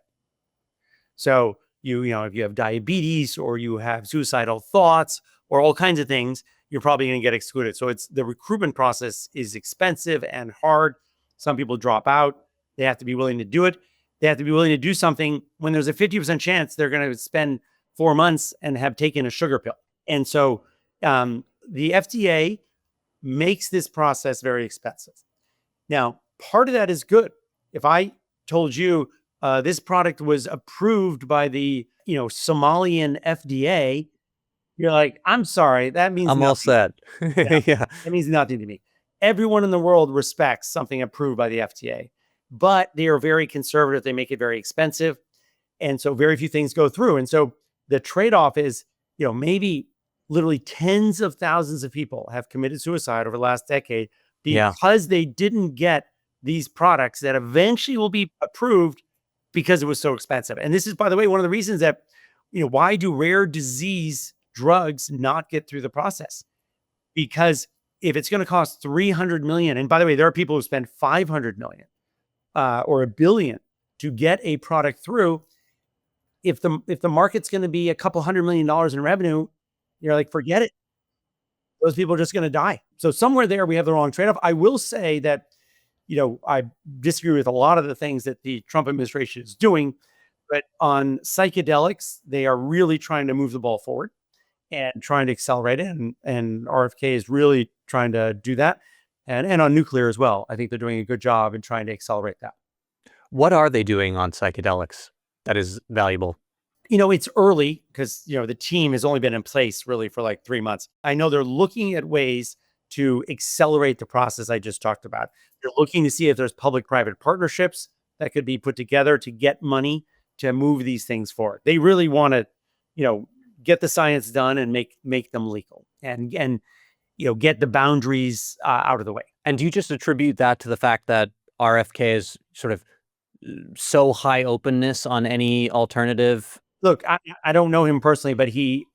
So if you have diabetes or you have suicidal thoughts or all kinds of things, you're probably going to get excluded. So the recruitment process is expensive and hard. Some people drop out. They have to be willing to do it. They have to be willing to do something when there's a 50% chance they're going to spend 4 months and have taken a sugar pill. And so the FDA makes this process very expensive. Now, part of that is good. If I told you this product was approved by the Somalian FDA, you're like, I'm sorry, that means I'm nothing. all set. Yeah. That means nothing to me. Everyone in the world respects something approved by the FDA, but they are very conservative. They make it very expensive. And so very few things go through. And so the trade-off is, maybe literally tens of thousands of people have committed suicide over the last decade because they didn't get these products that eventually will be approved because it was so expensive. And this is, by the way, one of the reasons that why do rare disease drugs not get through the process? Because if it's going to cost 300 million, and by the way, there are people who spend 500 million or $1 billion to get a product through. If the market's going to be a couple $100 million in revenue, you're like, forget it. Those people are just going to die. So somewhere there, we have the wrong trade-off. I will say that, I disagree with a lot of the things that the Trump administration is doing, but on psychedelics, they are really trying to move the ball forward and trying to accelerate it. And RFK is really trying to do that. And on nuclear as well. I think they're doing a good job in trying to accelerate that. What are they doing on psychedelics that is valuable? It's early because, the team has only been in place really for like 3 months. I know they're looking at ways to accelerate the process I just talked about. They're looking to see if there's public-private partnerships that could be put together to get money to move these things forward. They really want to, get the science done and make them legal and get the boundaries out of the way. And do you just attribute that to the fact that RFK is sort of so high openness on any alternative? Look, I don't know him personally, but he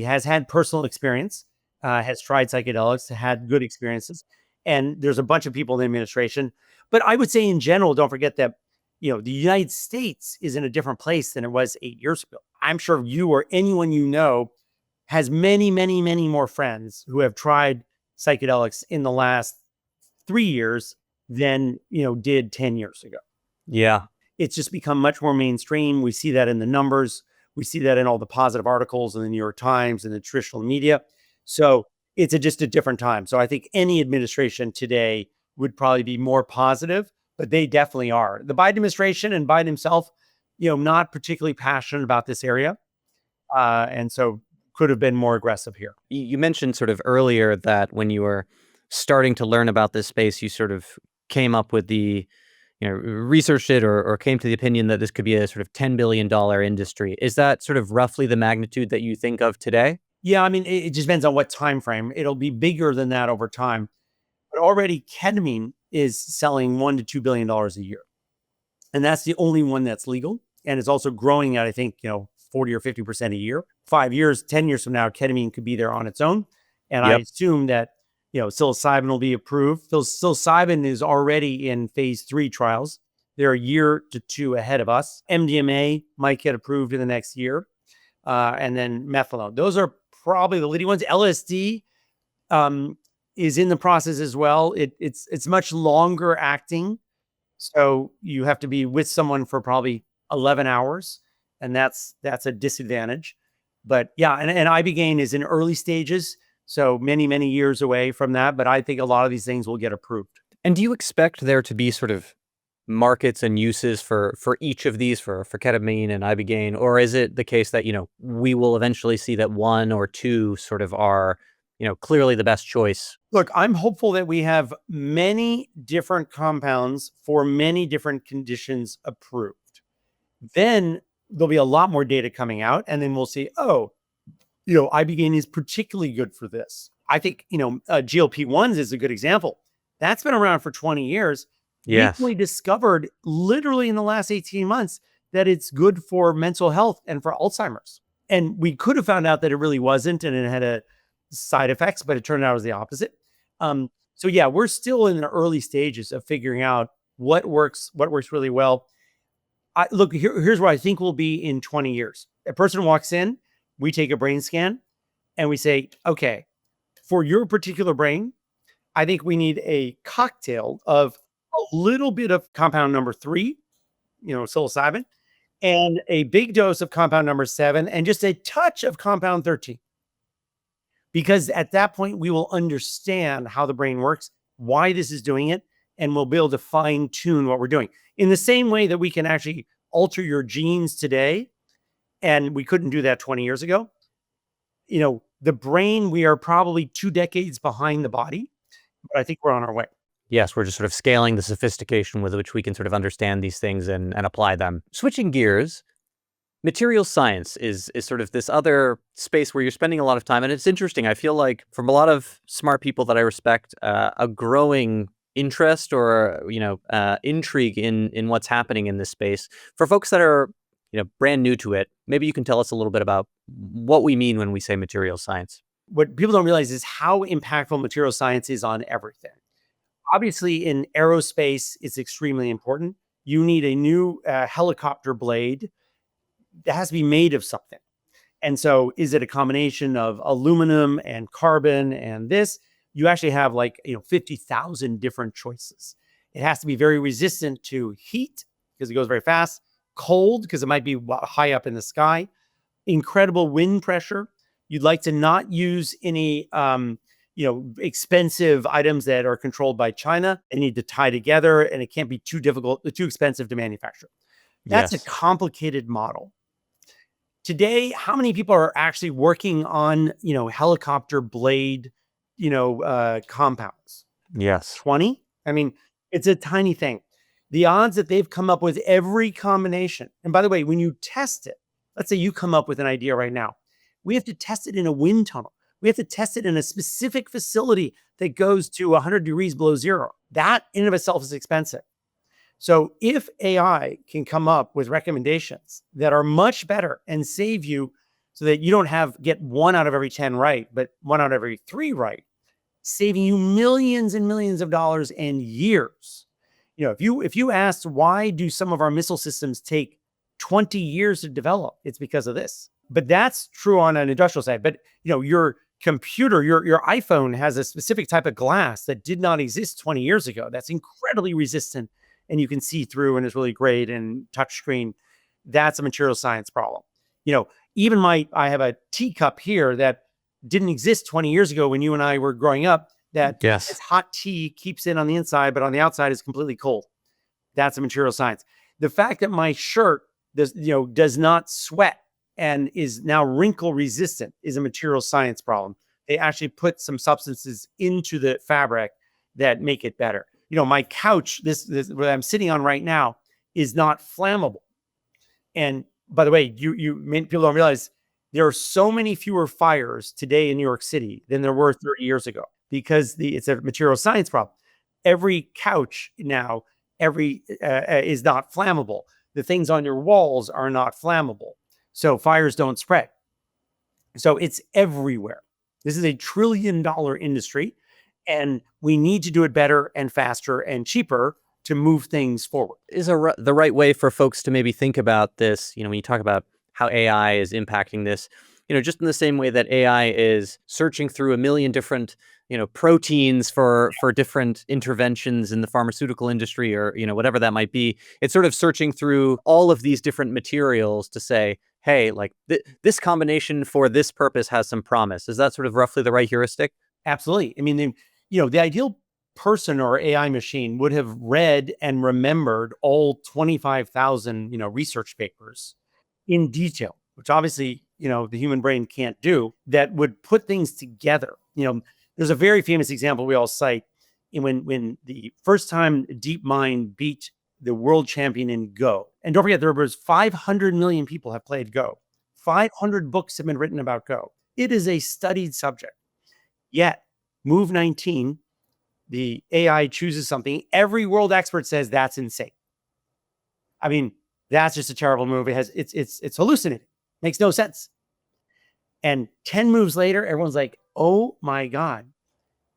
has had personal experience, has tried psychedelics, had good experiences, and there's a bunch of people in the administration. But I would say in general, don't forget that the United States is in a different place than it was 8 years ago. I'm sure you or anyone has many, many, many more friends who have tried psychedelics in the last 3 years than did 10 years ago. Yeah. It's just become much more mainstream. We see that in the numbers. We see that in all the positive articles in the New York Times and the traditional media. So it's just a different time. So I think any administration today would probably be more positive, but they definitely are. The Biden administration and Biden himself, not particularly passionate about this area. And so could have been more aggressive here. You mentioned sort of earlier that when you were starting to learn about this space, you sort of came up with the researched it or came to the opinion that this could be a sort of $10 billion industry. Is that sort of roughly the magnitude that you think of today? Yeah, I mean, it just depends on what time frame. It'll be bigger than that over time. But already ketamine is selling $1 to $2 billion a year. And that's the only one that's legal. And it's also growing at, I think, 40 or 50% a year. 5 years, 10 years from now, ketamine could be there on its own. And I assume that psilocybin will be approved. Psilocybin is already in phase 3 trials. They're a year to 2 ahead of us. MDMA might get approved in the next year. And then methylone. Those are probably the leading ones. LSD is in the process as well. It's much longer acting. So you have to be with someone for probably 11 hours. And that's a disadvantage. But yeah, and ibogaine is in early stages. So many, many years away from that. But I think a lot of these things will get approved. And do you expect there to be sort of markets and uses for each of these, for ketamine and ibogaine? Or is it the case that, we will eventually see that one or two sort of are, clearly the best choice? Look, I'm hopeful that we have many different compounds for many different conditions approved. Then there'll be a lot more data coming out. And then we'll see, ibogaine is particularly good for this. I think, GLP-1s is a good example. That's been around for 20 years. Yes. We discovered literally in the last 18 months that it's good for mental health and for Alzheimer's. And we could have found out that it really wasn't and it had a side effects, but it turned out it was the opposite. So yeah, we're still in the early stages of figuring out what works really well. Here's where I think we'll be in 20 years. A person walks in, we take a brain scan and we say, okay, for your particular brain, I think we need a cocktail of a little bit of compound number 3, psilocybin, and a big dose of compound number 7, and just a touch of compound 13. Because at that point, we will understand how the brain works, why this is doing it, and we'll be able to fine tune what we're doing. In the same way that we can actually alter your genes today, and we couldn't do that 20 years ago. The brain, we are probably 2 decades behind the body, but I think we're on our way. Yes, we're just sort of scaling the sophistication with which we can sort of understand these things and apply them. Switching gears, material science is sort of this other space where you're spending a lot of time. And it's interesting. I feel like from a lot of smart people that I respect, a growing interest or, intrigue in what's happening in this space. For folks that are, brand new to it. Maybe you can tell us a little bit about what we mean when we say material science. What people don't realize is how impactful material science is on everything. Obviously, in aerospace, it's extremely important. You need a new helicopter blade that has to be made of something. And so is it a combination of aluminum and carbon and this? You actually have 50,000 different choices. It has to be very resistant to heat because it goes very fast, cold because it might be high up in the sky, incredible wind pressure. You'd like to not use any expensive items that are controlled by China and need to tie together, and it can't be too expensive to manufacture. That's a complicated model. Today, how many people are actually working on, helicopter blade, compounds? Yes. 20? I mean, it's a tiny thing. The odds that they've come up with every combination. And by the way, when you test it, let's say you come up with an idea right now. We have to test it in a wind tunnel. We have to test it in a specific facility that goes to 100 degrees below zero. That in and of itself is expensive. So if AI can come up with recommendations that are much better and save you so that you don't get 1 out of every 10 right, but 1 out of every 3 right, saving you millions and millions of dollars and years. If you asked why do some of our missile systems take 20 years to develop, it's because of this. But that's true on an industrial side. But your computer, your iPhone has a specific type of glass that did not exist 20 years ago. That's incredibly resistant and you can see through and is really great and touchscreen. That's a material science problem. Even I have a teacup here that didn't exist 20 years ago when you and I were growing up, that it's hot tea keeps it on the inside, but on the outside is completely cold. That's a material science. The fact that my shirt does not sweat and is now wrinkle resistant is a material science problem. They actually put some substances into the fabric that make it better. My couch, this what I'm sitting on right now, is not flammable. And by the way, people don't realize there are so many fewer fires today in New York City than there were 30 years ago because it's a material science problem. Every couch now, is not flammable. The things on your walls are not flammable. So fires don't spread. So it's everywhere. This is a $1 trillion industry, and we need to do it better and faster and cheaper to move things forward. Is the right way for folks to maybe think about this, when you talk about how AI is impacting this, just in the same way that AI is searching through a million different, proteins for different interventions in the pharmaceutical industry or, whatever that might be. It's sort of searching through all of these different materials to say, hey, this combination for this purpose has some promise. Is that sort of roughly the right heuristic? Absolutely. I mean, the ideal person or AI machine would have read and remembered all 25,000, research papers in detail, which obviously, the human brain can't do, that would put things together. There's a very famous example we all cite when the first time DeepMind beat the world champion in Go. And don't forget, there was 500 million people have played Go. 500 books have been written about Go. It is a studied subject. Yet, move 19, the AI chooses something. Every world expert says that's insane. I mean, that's just a terrible move. It's hallucinating. Makes no sense. And 10 moves later, everyone's like, oh my God,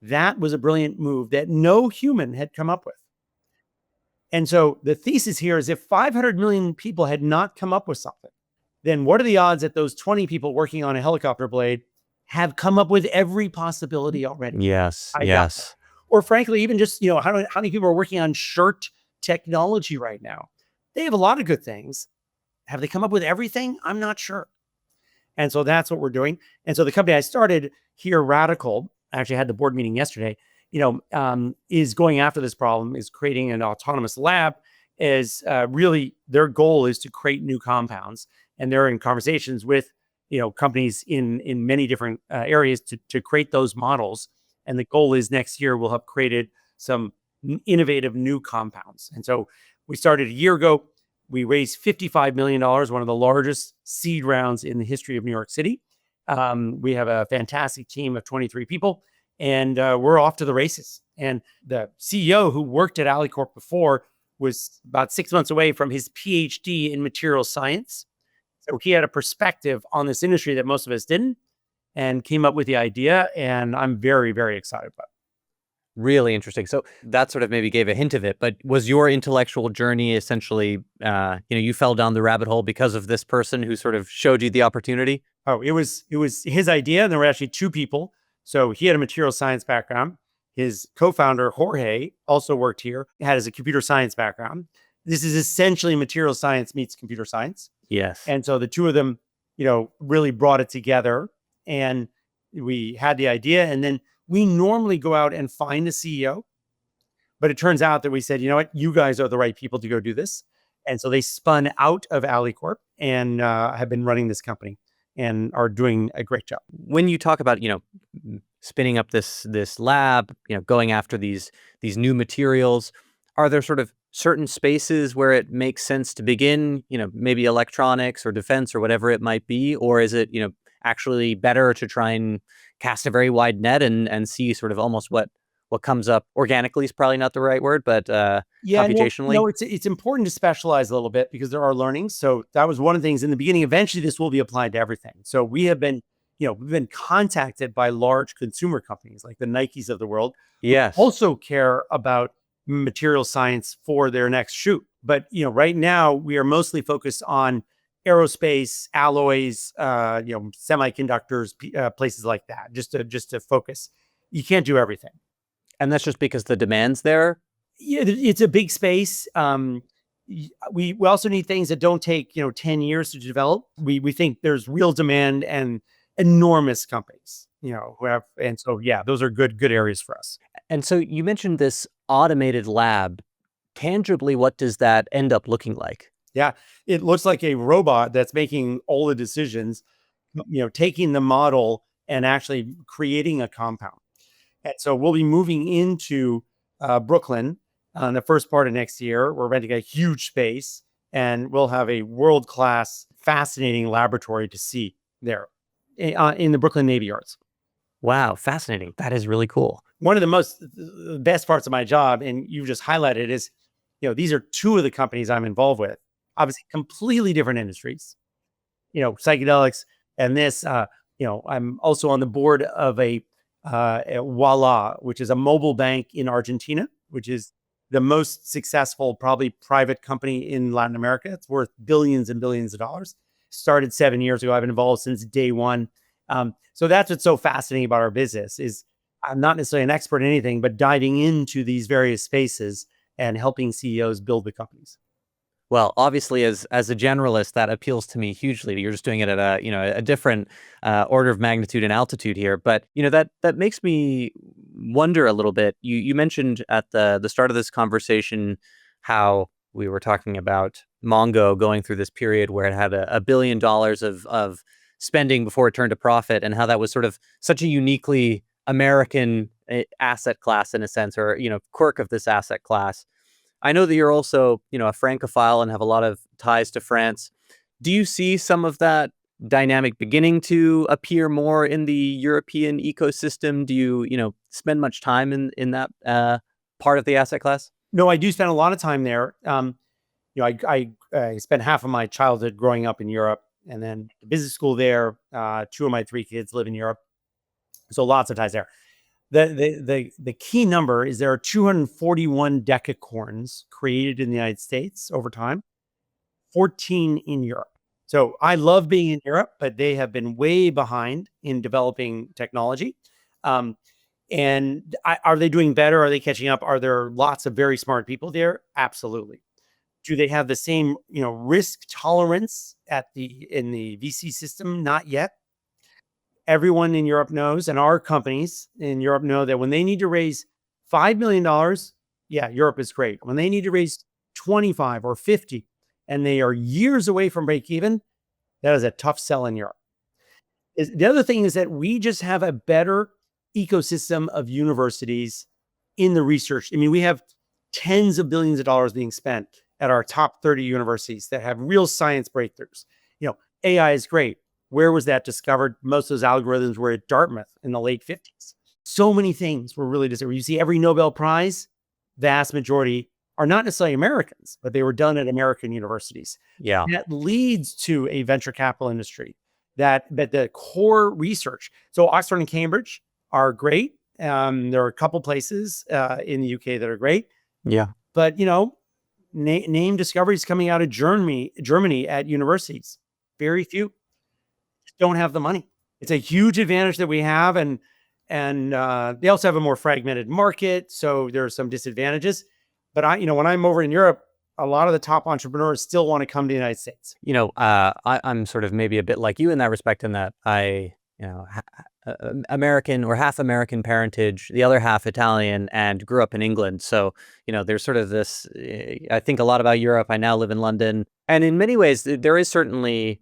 that was a brilliant move that no human had come up with. And so the thesis here is if 500 million people had not come up with something, then what are the odds that those 20 people working on a helicopter blade have come up with every possibility already? Yes. Or frankly, even just, how many people are working on shirt technology right now? They have a lot of good things. Have they come up with everything? I'm not sure. And so that's what we're doing. And so the company I started here, Radical, I actually had the board meeting yesterday, is going after this problem, is creating an autonomous lab, is really their goal is to create new compounds. And they're in conversations with, companies in many different areas to create those models. And the goal is next year we'll have created some innovative new compounds. And so we started a year ago. We raised $55 million, one of the largest seed rounds in the history of New York City. We have a fantastic team of 23 people, and we're off to the races. And the CEO who worked at AlleyCorp before was about 6 months away from his PhD in material science. So he had a perspective on this industry that most of us didn't, and came up with the idea. And I'm very, very excited about it. Really interesting. So that sort of maybe gave a hint of it, but was your intellectual journey essentially, you fell down the rabbit hole because of this person who sort of showed you the opportunity? Oh, it was his idea, and there were actually two people. So he had a material science background. His co-founder Jorge also worked here, had as a computer science background. This is essentially material science meets computer science. Yes. And so the two of them, really brought it together, and we had the idea. And then we normally go out and find a CEO, but it turns out that we said, you know what, you guys are the right people to go do this. And so they spun out of AlleyCorp and have been running this company and are doing a great job. When you talk about, spinning up this lab, going after these new materials, are there sort of certain spaces where it makes sense to begin, maybe electronics or defense or whatever it might be? Or is it, actually better to try and cast a very wide net and see sort of almost what comes up organically is probably not the right word, but computationally? No, it's important to specialize a little bit because there are learnings. So that was one of the things in the beginning. Eventually, this will be applied to everything. So we have been, we've been contacted by large consumer companies like the Nikes of the world. Yes. Also care about material science for their next shoot. But, right now we are mostly focused on aerospace, alloys, semiconductors, places like that, just to focus. You can't do everything. And that's just because the demand's there? Yeah, it's a big space. We also need things that don't take 10 years to develop. We think there's real demand and enormous companies who have, and so those are good areas for us. And so you mentioned this automated lab. Tangibly, what does that end up looking like? Yeah, it looks like a robot that's making all the decisions, taking the model and actually creating a compound. And so we'll be moving into Brooklyn in the first part of next year. We're renting a huge space, and we'll have a world-class, fascinating laboratory to see there in the Brooklyn Navy Yards. Wow, fascinating. That is really cool. One of the best parts of my job, and you just highlighted, is, these are two of the companies I'm involved with. Obviously, completely different industries, psychedelics. And this, I'm also on the board of a Voila, which is a mobile bank in Argentina, which is the most successful, probably private company in Latin America. It's worth billions and billions of dollars. Started 7 years ago. I've been involved since day one. So that's what's so fascinating about our business is I'm not necessarily an expert in anything, but diving into these various spaces and helping CEOs build the companies. Well, obviously, as a generalist, that appeals to me hugely. You're just doing it at a different order of magnitude and altitude here. But that makes me wonder a little bit. You mentioned at the start of this conversation how we were talking about Mongo going through this period where it had $1 billion of spending before it turned to profit, and how that was sort of such a uniquely American asset class in a sense, or quirk of this asset class. I know that you're also, a Francophile and have a lot of ties to France. Do you see some of that dynamic beginning to appear more in the European ecosystem? Do you, spend much time in that part of the asset class? No, I do spend a lot of time there. I spent half of my childhood growing up in Europe, and then business school there. 2 of my 3 kids live in Europe, so lots of ties there. The key number is there are 241 decacorns created in the United States over time, 14 in Europe. So I love being in Europe, but they have been way behind in developing technology. Are they doing better? Are they catching up? Are there lots of very smart people there? Absolutely. Do they have the same, risk tolerance in the VC system? Not yet. Everyone in Europe knows, and our companies in Europe know that when they need to raise $5 million, Europe is great. When they need to raise 25 or 50, and they are years away from break even, that is a tough sell in Europe. The other thing is that we just have a better ecosystem of universities in the research. I mean, we have tens of billions of dollars being spent at our top 30 universities that have real science breakthroughs. AI is great. Where was that discovered? Most of those algorithms were at Dartmouth in the late 50s. So many things were really discovered. You see every Nobel Prize, vast majority are not necessarily Americans, but they were done at American universities. Yeah. That leads to a venture capital industry but the core research. So Oxford and Cambridge are great. There are a couple places in the UK that are great, Yeah. but name discoveries coming out of Germany at universities. Very few don't have the money. It's a huge advantage that we have, and they also have a more fragmented market, so there are some disadvantages. But when I'm over in Europe, a lot of the top entrepreneurs still want to come to the United States. I'm sort of maybe a bit like you in that respect, in that I, American or half American parentage, the other half Italian, and grew up in England. So, there's sort of this, I think a lot about Europe. I now live in London. And in many ways, there is certainly,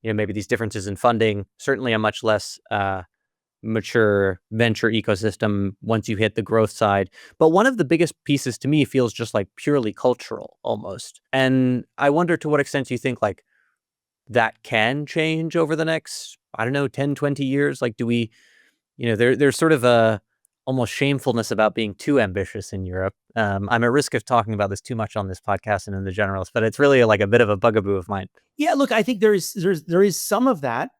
maybe these differences in funding, certainly a much less mature venture ecosystem once you hit the growth side. But one of the biggest pieces to me feels just like purely cultural almost. And I wonder to what extent you think like that can change over the next, I don't know, 10, 20 years. Like, do we, there's sort of a almost shamefulness about being too ambitious in Europe. I'm at risk of talking about this too much on this podcast and in the generalist, but it's really like a bit of a bugaboo of mine. Yeah, look, I think there is some of that.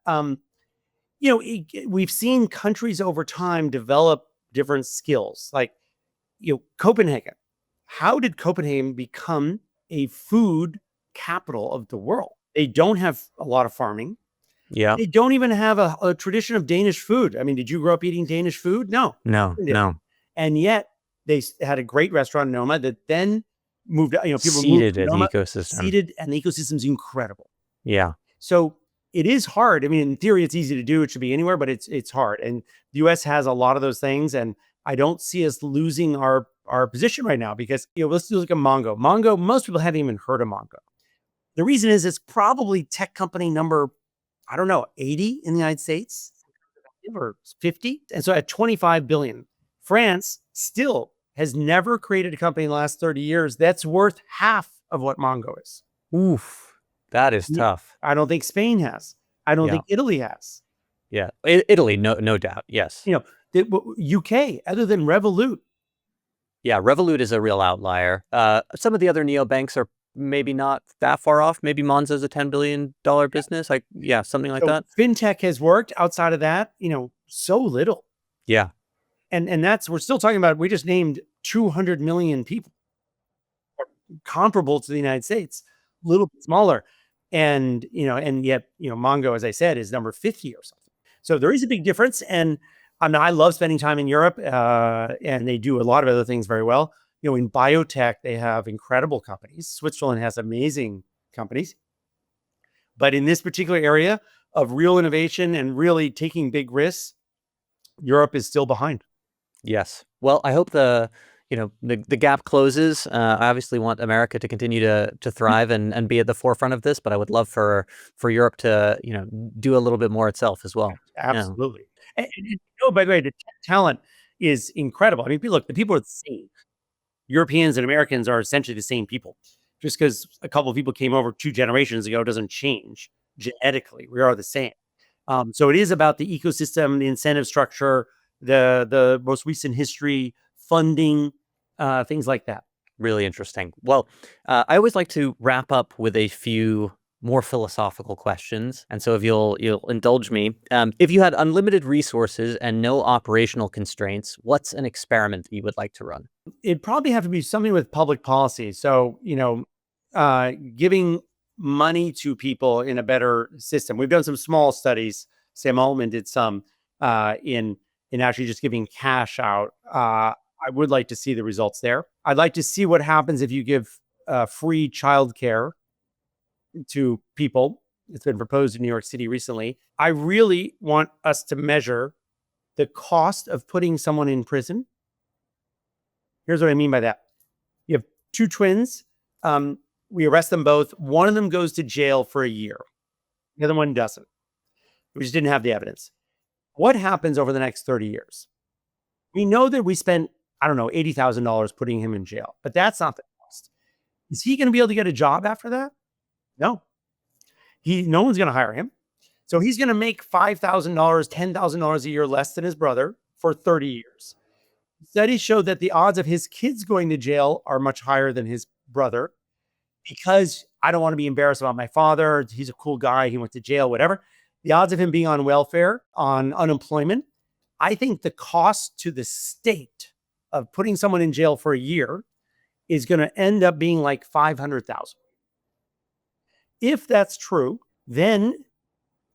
We've seen countries over time develop different skills. Like, Copenhagen. How did Copenhagen become a food capital of the world? They don't have a lot of farming. Yeah. They don't even have a tradition of Danish food. I mean, did you grow up eating Danish food? No. No. And yet they had a great restaurant in Noma that then moved, people seeded moved to the Noma, ecosystem. seeded, and the ecosystem's incredible. Yeah. So it is hard. I mean, in theory, it's easy to do. It should be anywhere, but it's hard. And the US has a lot of those things. And I don't see us losing our position right now because, let's look at Mongo. Mongo, most people haven't even heard of Mongo. The reason is it's probably tech company number, 80 in the United States or 50. And so at 25 billion, France still has never created a company in the last 30 years that's worth half of what Mongo is. Oof, that is tough. I don't think Spain has. I don't think Italy has. Yeah, Italy, no doubt. Yes. The UK, other than Revolut. Yeah, Revolut is a real outlier. Some of the other neobanks are maybe not that far off. Maybe Monzo's a $10 billion business. Something like that. Fintech has worked. Outside of that, so little. Yeah. And that's, we're still talking about, we just named 200 million people comparable to the United States, a little bit smaller. And yet, Mongo, as I said, is number 50 or something. So there is a big difference. And I love spending time in Europe, and they do a lot of other things very well. In biotech, they have incredible companies. Switzerland has amazing companies. But in this particular area of real innovation and really taking big risks, Europe is still behind. Yes. Well, I hope the gap closes. I obviously want America to continue to thrive and be at the forefront of this, but I would love for Europe to, do a little bit more itself as well. Absolutely. And by the way, the talent is incredible. I mean, look, the people are the same. Europeans and Americans are essentially the same people. Just because a couple of people came over 2 generations ago doesn't change genetically. We are the same. So it is about the ecosystem, the incentive structure, the most recent history, funding, things like that. Really interesting. Well, I always like to wrap up with a few more philosophical questions. And so if you'll indulge me, if you had unlimited resources and no operational constraints, what's an experiment you would like to run? It'd probably have to be something with public policy. So, giving money to people in a better system. We've done some small studies. Sam Altman did some in actually just giving cash out. I would like to see the results there. I'd like to see what happens if you give free childcare to people. It's been proposed in New York City recently. I really want us to measure the cost of putting someone in prison. Here's what I mean by that. You have 2 twins. We arrest them both. One of them goes to jail for a year. The other one doesn't. We just didn't have the evidence. What happens over the next 30 years? We know that we spent, $80,000 putting him in jail, but that's not the cost. Is he going to be able to get a job after that? No. No one's going to hire him. So he's going to make $5,000, $10,000 a year less than his brother for 30 years. Studies show that the odds of his kids going to jail are much higher than his brother because I don't want to be embarrassed about my father. He's a cool guy. He went to jail, whatever. The odds of him being on welfare, on unemployment, I think the cost to the state of putting someone in jail for a year is going to end up being like 500,000. If that's true, then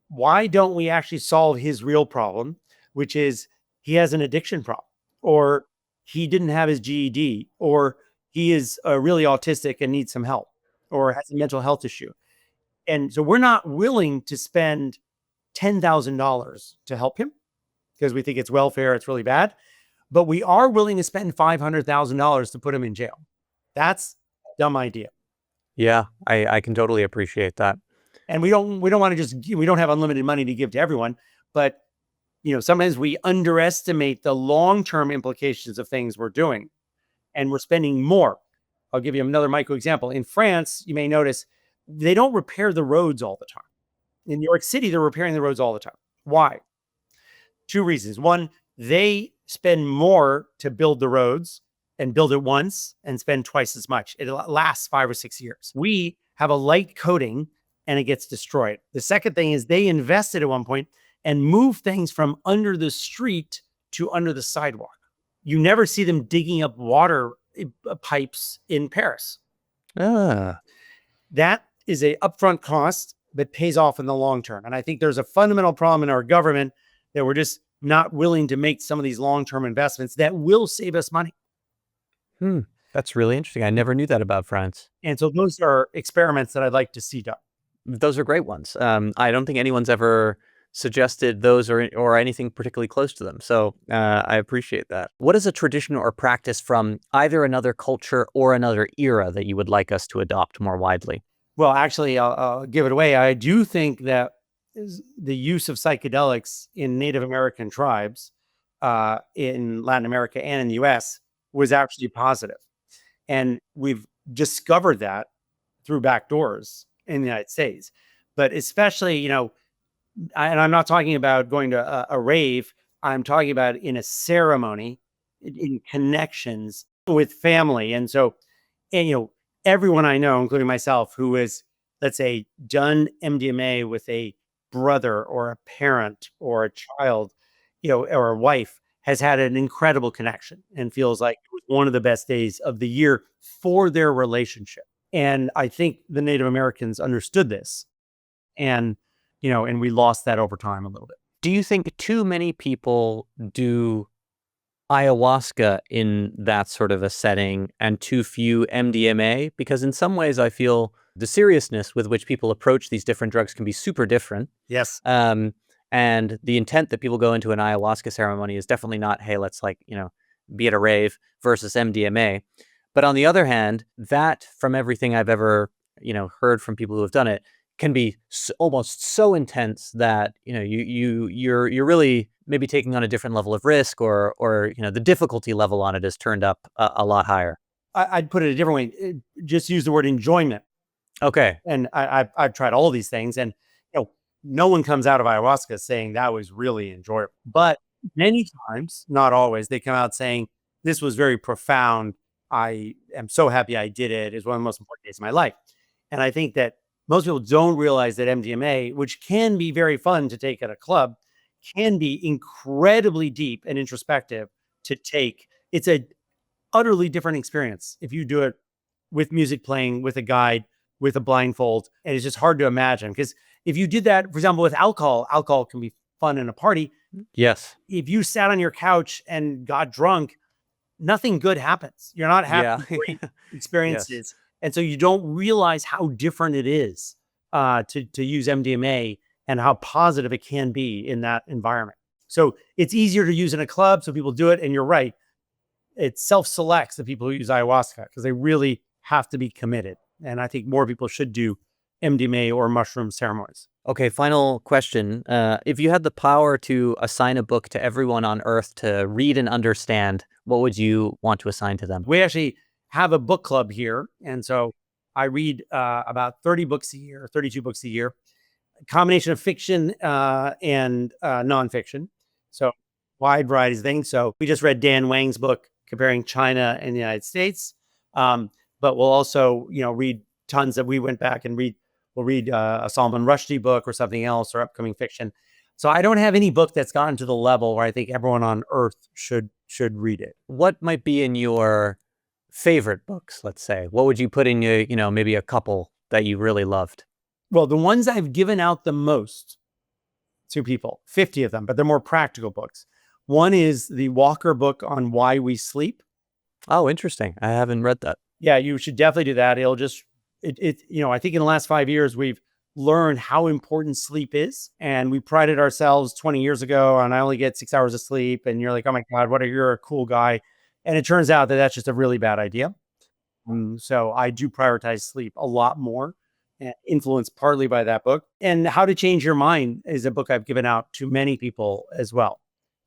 why don't we actually solve his real problem, which is he has an addiction problem, or he didn't have his GED, or he is really autistic and needs some help, or has a mental health issue. And so we're not willing to spend $10,000 to help him because we think it's welfare, it's really bad. But we are willing to spend $500,000 to put him in jail. That's a dumb idea. Yeah, I can totally appreciate that. And we don't want to we don't have unlimited money to give to everyone, but sometimes we underestimate the long-term implications of things we're doing, and we're spending more. I'll give you another micro example. In France, you may notice they don't repair the roads all the time. In New York City, they're repairing the roads all the time. Why? Two reasons. One, they spend more to build the roads and build it once and spend twice as much. It lasts 5 or 6 years. We have a light coating and it gets destroyed. The second thing is they invested at one point and moved things from under the street to under the sidewalk. You never see them digging up water pipes in Paris. That is a upfront cost, but pays off in the long term. And I think there's a fundamental problem in our government that we're just not willing to make some of these long-term investments that will save us money. That's really interesting. I never knew that about France. And so those are experiments that I'd like to see done. Those are great ones. I don't think anyone's ever suggested those or anything particularly close to them. So I appreciate that. What is a tradition or practice from either another culture or another era that you would like us to adopt more widely? Well, actually, I'll give it away. I do think that the use of psychedelics in Native American tribes in Latin America and in the US was actually positive. And we've discovered that through back doors in the United States. But especially, and I'm not talking about going to a rave. I'm talking about in a ceremony, in connections with family. And so, everyone I know, including myself, who has, let's say, done MDMA with a brother or a parent or a child, or a wife, has had an incredible connection and feels like it was one of the best days of the year for their relationship. And I think the Native Americans understood this. And, and we lost that over time a little bit. Do you think too many people do ayahuasca in that sort of a setting and too few MDMA? Because in some ways I feel the seriousness with which people approach these different drugs can be super different. Yes. And the intent that people go into an ayahuasca ceremony is definitely not, hey, let's be at a rave versus MDMA. But on the other hand, that from everything I've ever, heard from people who have done it can be almost so intense that, you're really maybe taking on a different level of risk or the difficulty level on it is turned up a lot higher. I'd put it a different way. Just use the word enjoyment. Okay. And I've tried all these things, and no one comes out of ayahuasca saying that was really enjoyable. But many times, not always, they come out saying this was very profound. I am so happy I did it. It's one of the most important days of my life. And I think that most people don't realize that MDMA, which can be very fun to take at a club, can be incredibly deep and introspective to take. It's a utterly different experience if you do it with music playing, with a guide, with a blindfold. And it's just hard to imagine, because if you did that, for example, with alcohol can be fun in a party. Yes. If you sat on your couch and got drunk, nothing good happens. You're not having great experiences. Yes. And so you don't realize how different it is to use MDMA and how positive it can be in that environment. So it's easier to use in a club, so people do it. And you're right. It self-selects the people who use ayahuasca because they really have to be committed. And I think more people should do MDMA or mushroom ceremonies. Okay, final question. If you had the power to assign a book to everyone on Earth to read and understand, what would you want to assign to them? We actually have a book club here. And so I read about 30 books a year, 32 books a year, a combination of fiction and nonfiction. So wide variety of things. So we just read Dan Wang's book comparing China and the United States. But we'll also, read tons that we went back and we'll read a Salman Rushdie book or something else or upcoming fiction. So I don't have any book that's gotten to the level where I think everyone on earth should read it. What might be in your favorite books, let's say? What would you put in your, maybe a couple that you really loved? Well, the ones I've given out the most to people, 50 of them, but they're more practical books. One is the Walker book on why we sleep. Oh, interesting. I haven't read that. Yeah, you should definitely do that. It'll just, I think in the last 5 years, we've learned how important sleep is. And we prided ourselves 20 years ago on I only get 6 hours of sleep. And you're like, oh my God, you're a cool guy. And it turns out that that's just a really bad idea. So I do prioritize sleep a lot more, and influenced partly by that book. And How to Change Your Mind is a book I've given out to many people as well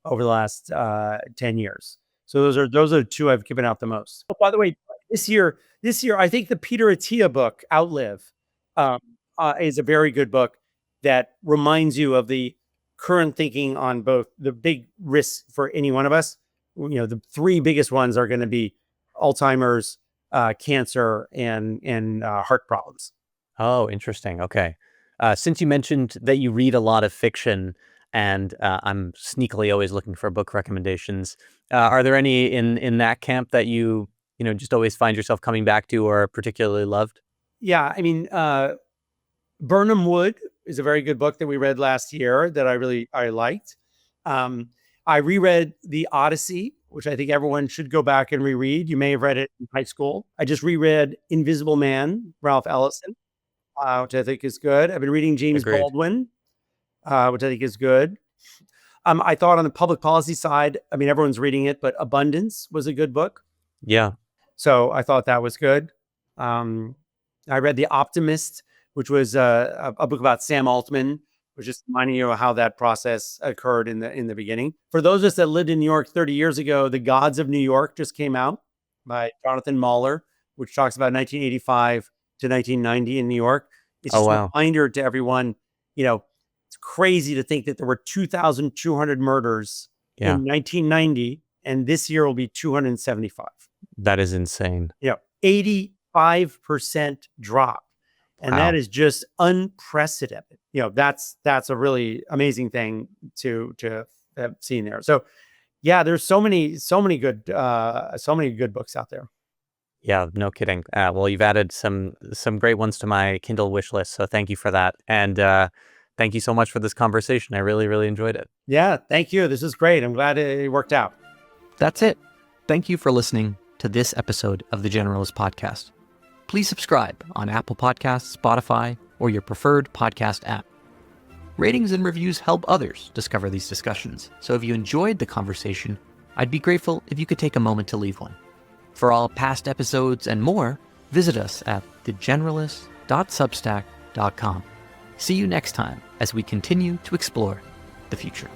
over the last 10 years. So those are two I've given out the most. Oh, by the way, this year, I think the Peter Attia book, Outlive, is a very good book that reminds you of the current thinking on both the big risks for any one of us. The three biggest ones are going to be Alzheimer's, cancer, and heart problems. Oh, interesting. Okay. Since you mentioned that you read a lot of fiction, and I'm sneakily always looking for book recommendations, are there any in that camp that you just always find yourself coming back to or particularly loved? Yeah, I mean, Burnham Wood is a very good book that we read last year that I liked. I reread The Odyssey, which I think everyone should go back and reread. You may have read it in high school. I just reread Invisible Man, Ralph Ellison, which I think is good. I've been reading James Agreed. Baldwin, which I think is good. I thought on the public policy side, I mean, everyone's reading it, but Abundance was a good book. Yeah. So I thought that was good. I read The Optimist, which was a book about Sam Altman, which is reminding you of how that process occurred in the beginning. For those of us that lived in New York 30 years ago, The Gods of New York just came out by Jonathan Mahler, which talks about 1985 to 1990 in New York. It's just a reminder to everyone, it's crazy to think that there were 2,200 murders in 1990, and this year will be 275. That is insane. 85% drop. And that is just unprecedented. That's a really amazing thing to have seen there. So yeah, there's so many good books out there. Yeah, no kidding. Well, you've added some great ones to my Kindle wish list. So thank you for that. And thank you so much for this conversation. I really, really enjoyed it. Yeah, thank you. This is great. I'm glad it worked out. That's it. Thank you for listening to this episode of the Generalist Podcast. Please subscribe on Apple Podcasts, Spotify, or your preferred podcast app. Ratings and reviews help others discover these discussions. So if you enjoyed the conversation, I'd be grateful if you could take a moment to leave one. For all past episodes and more, visit us at thegeneralist.substack.com. See you next time as we continue to explore the future.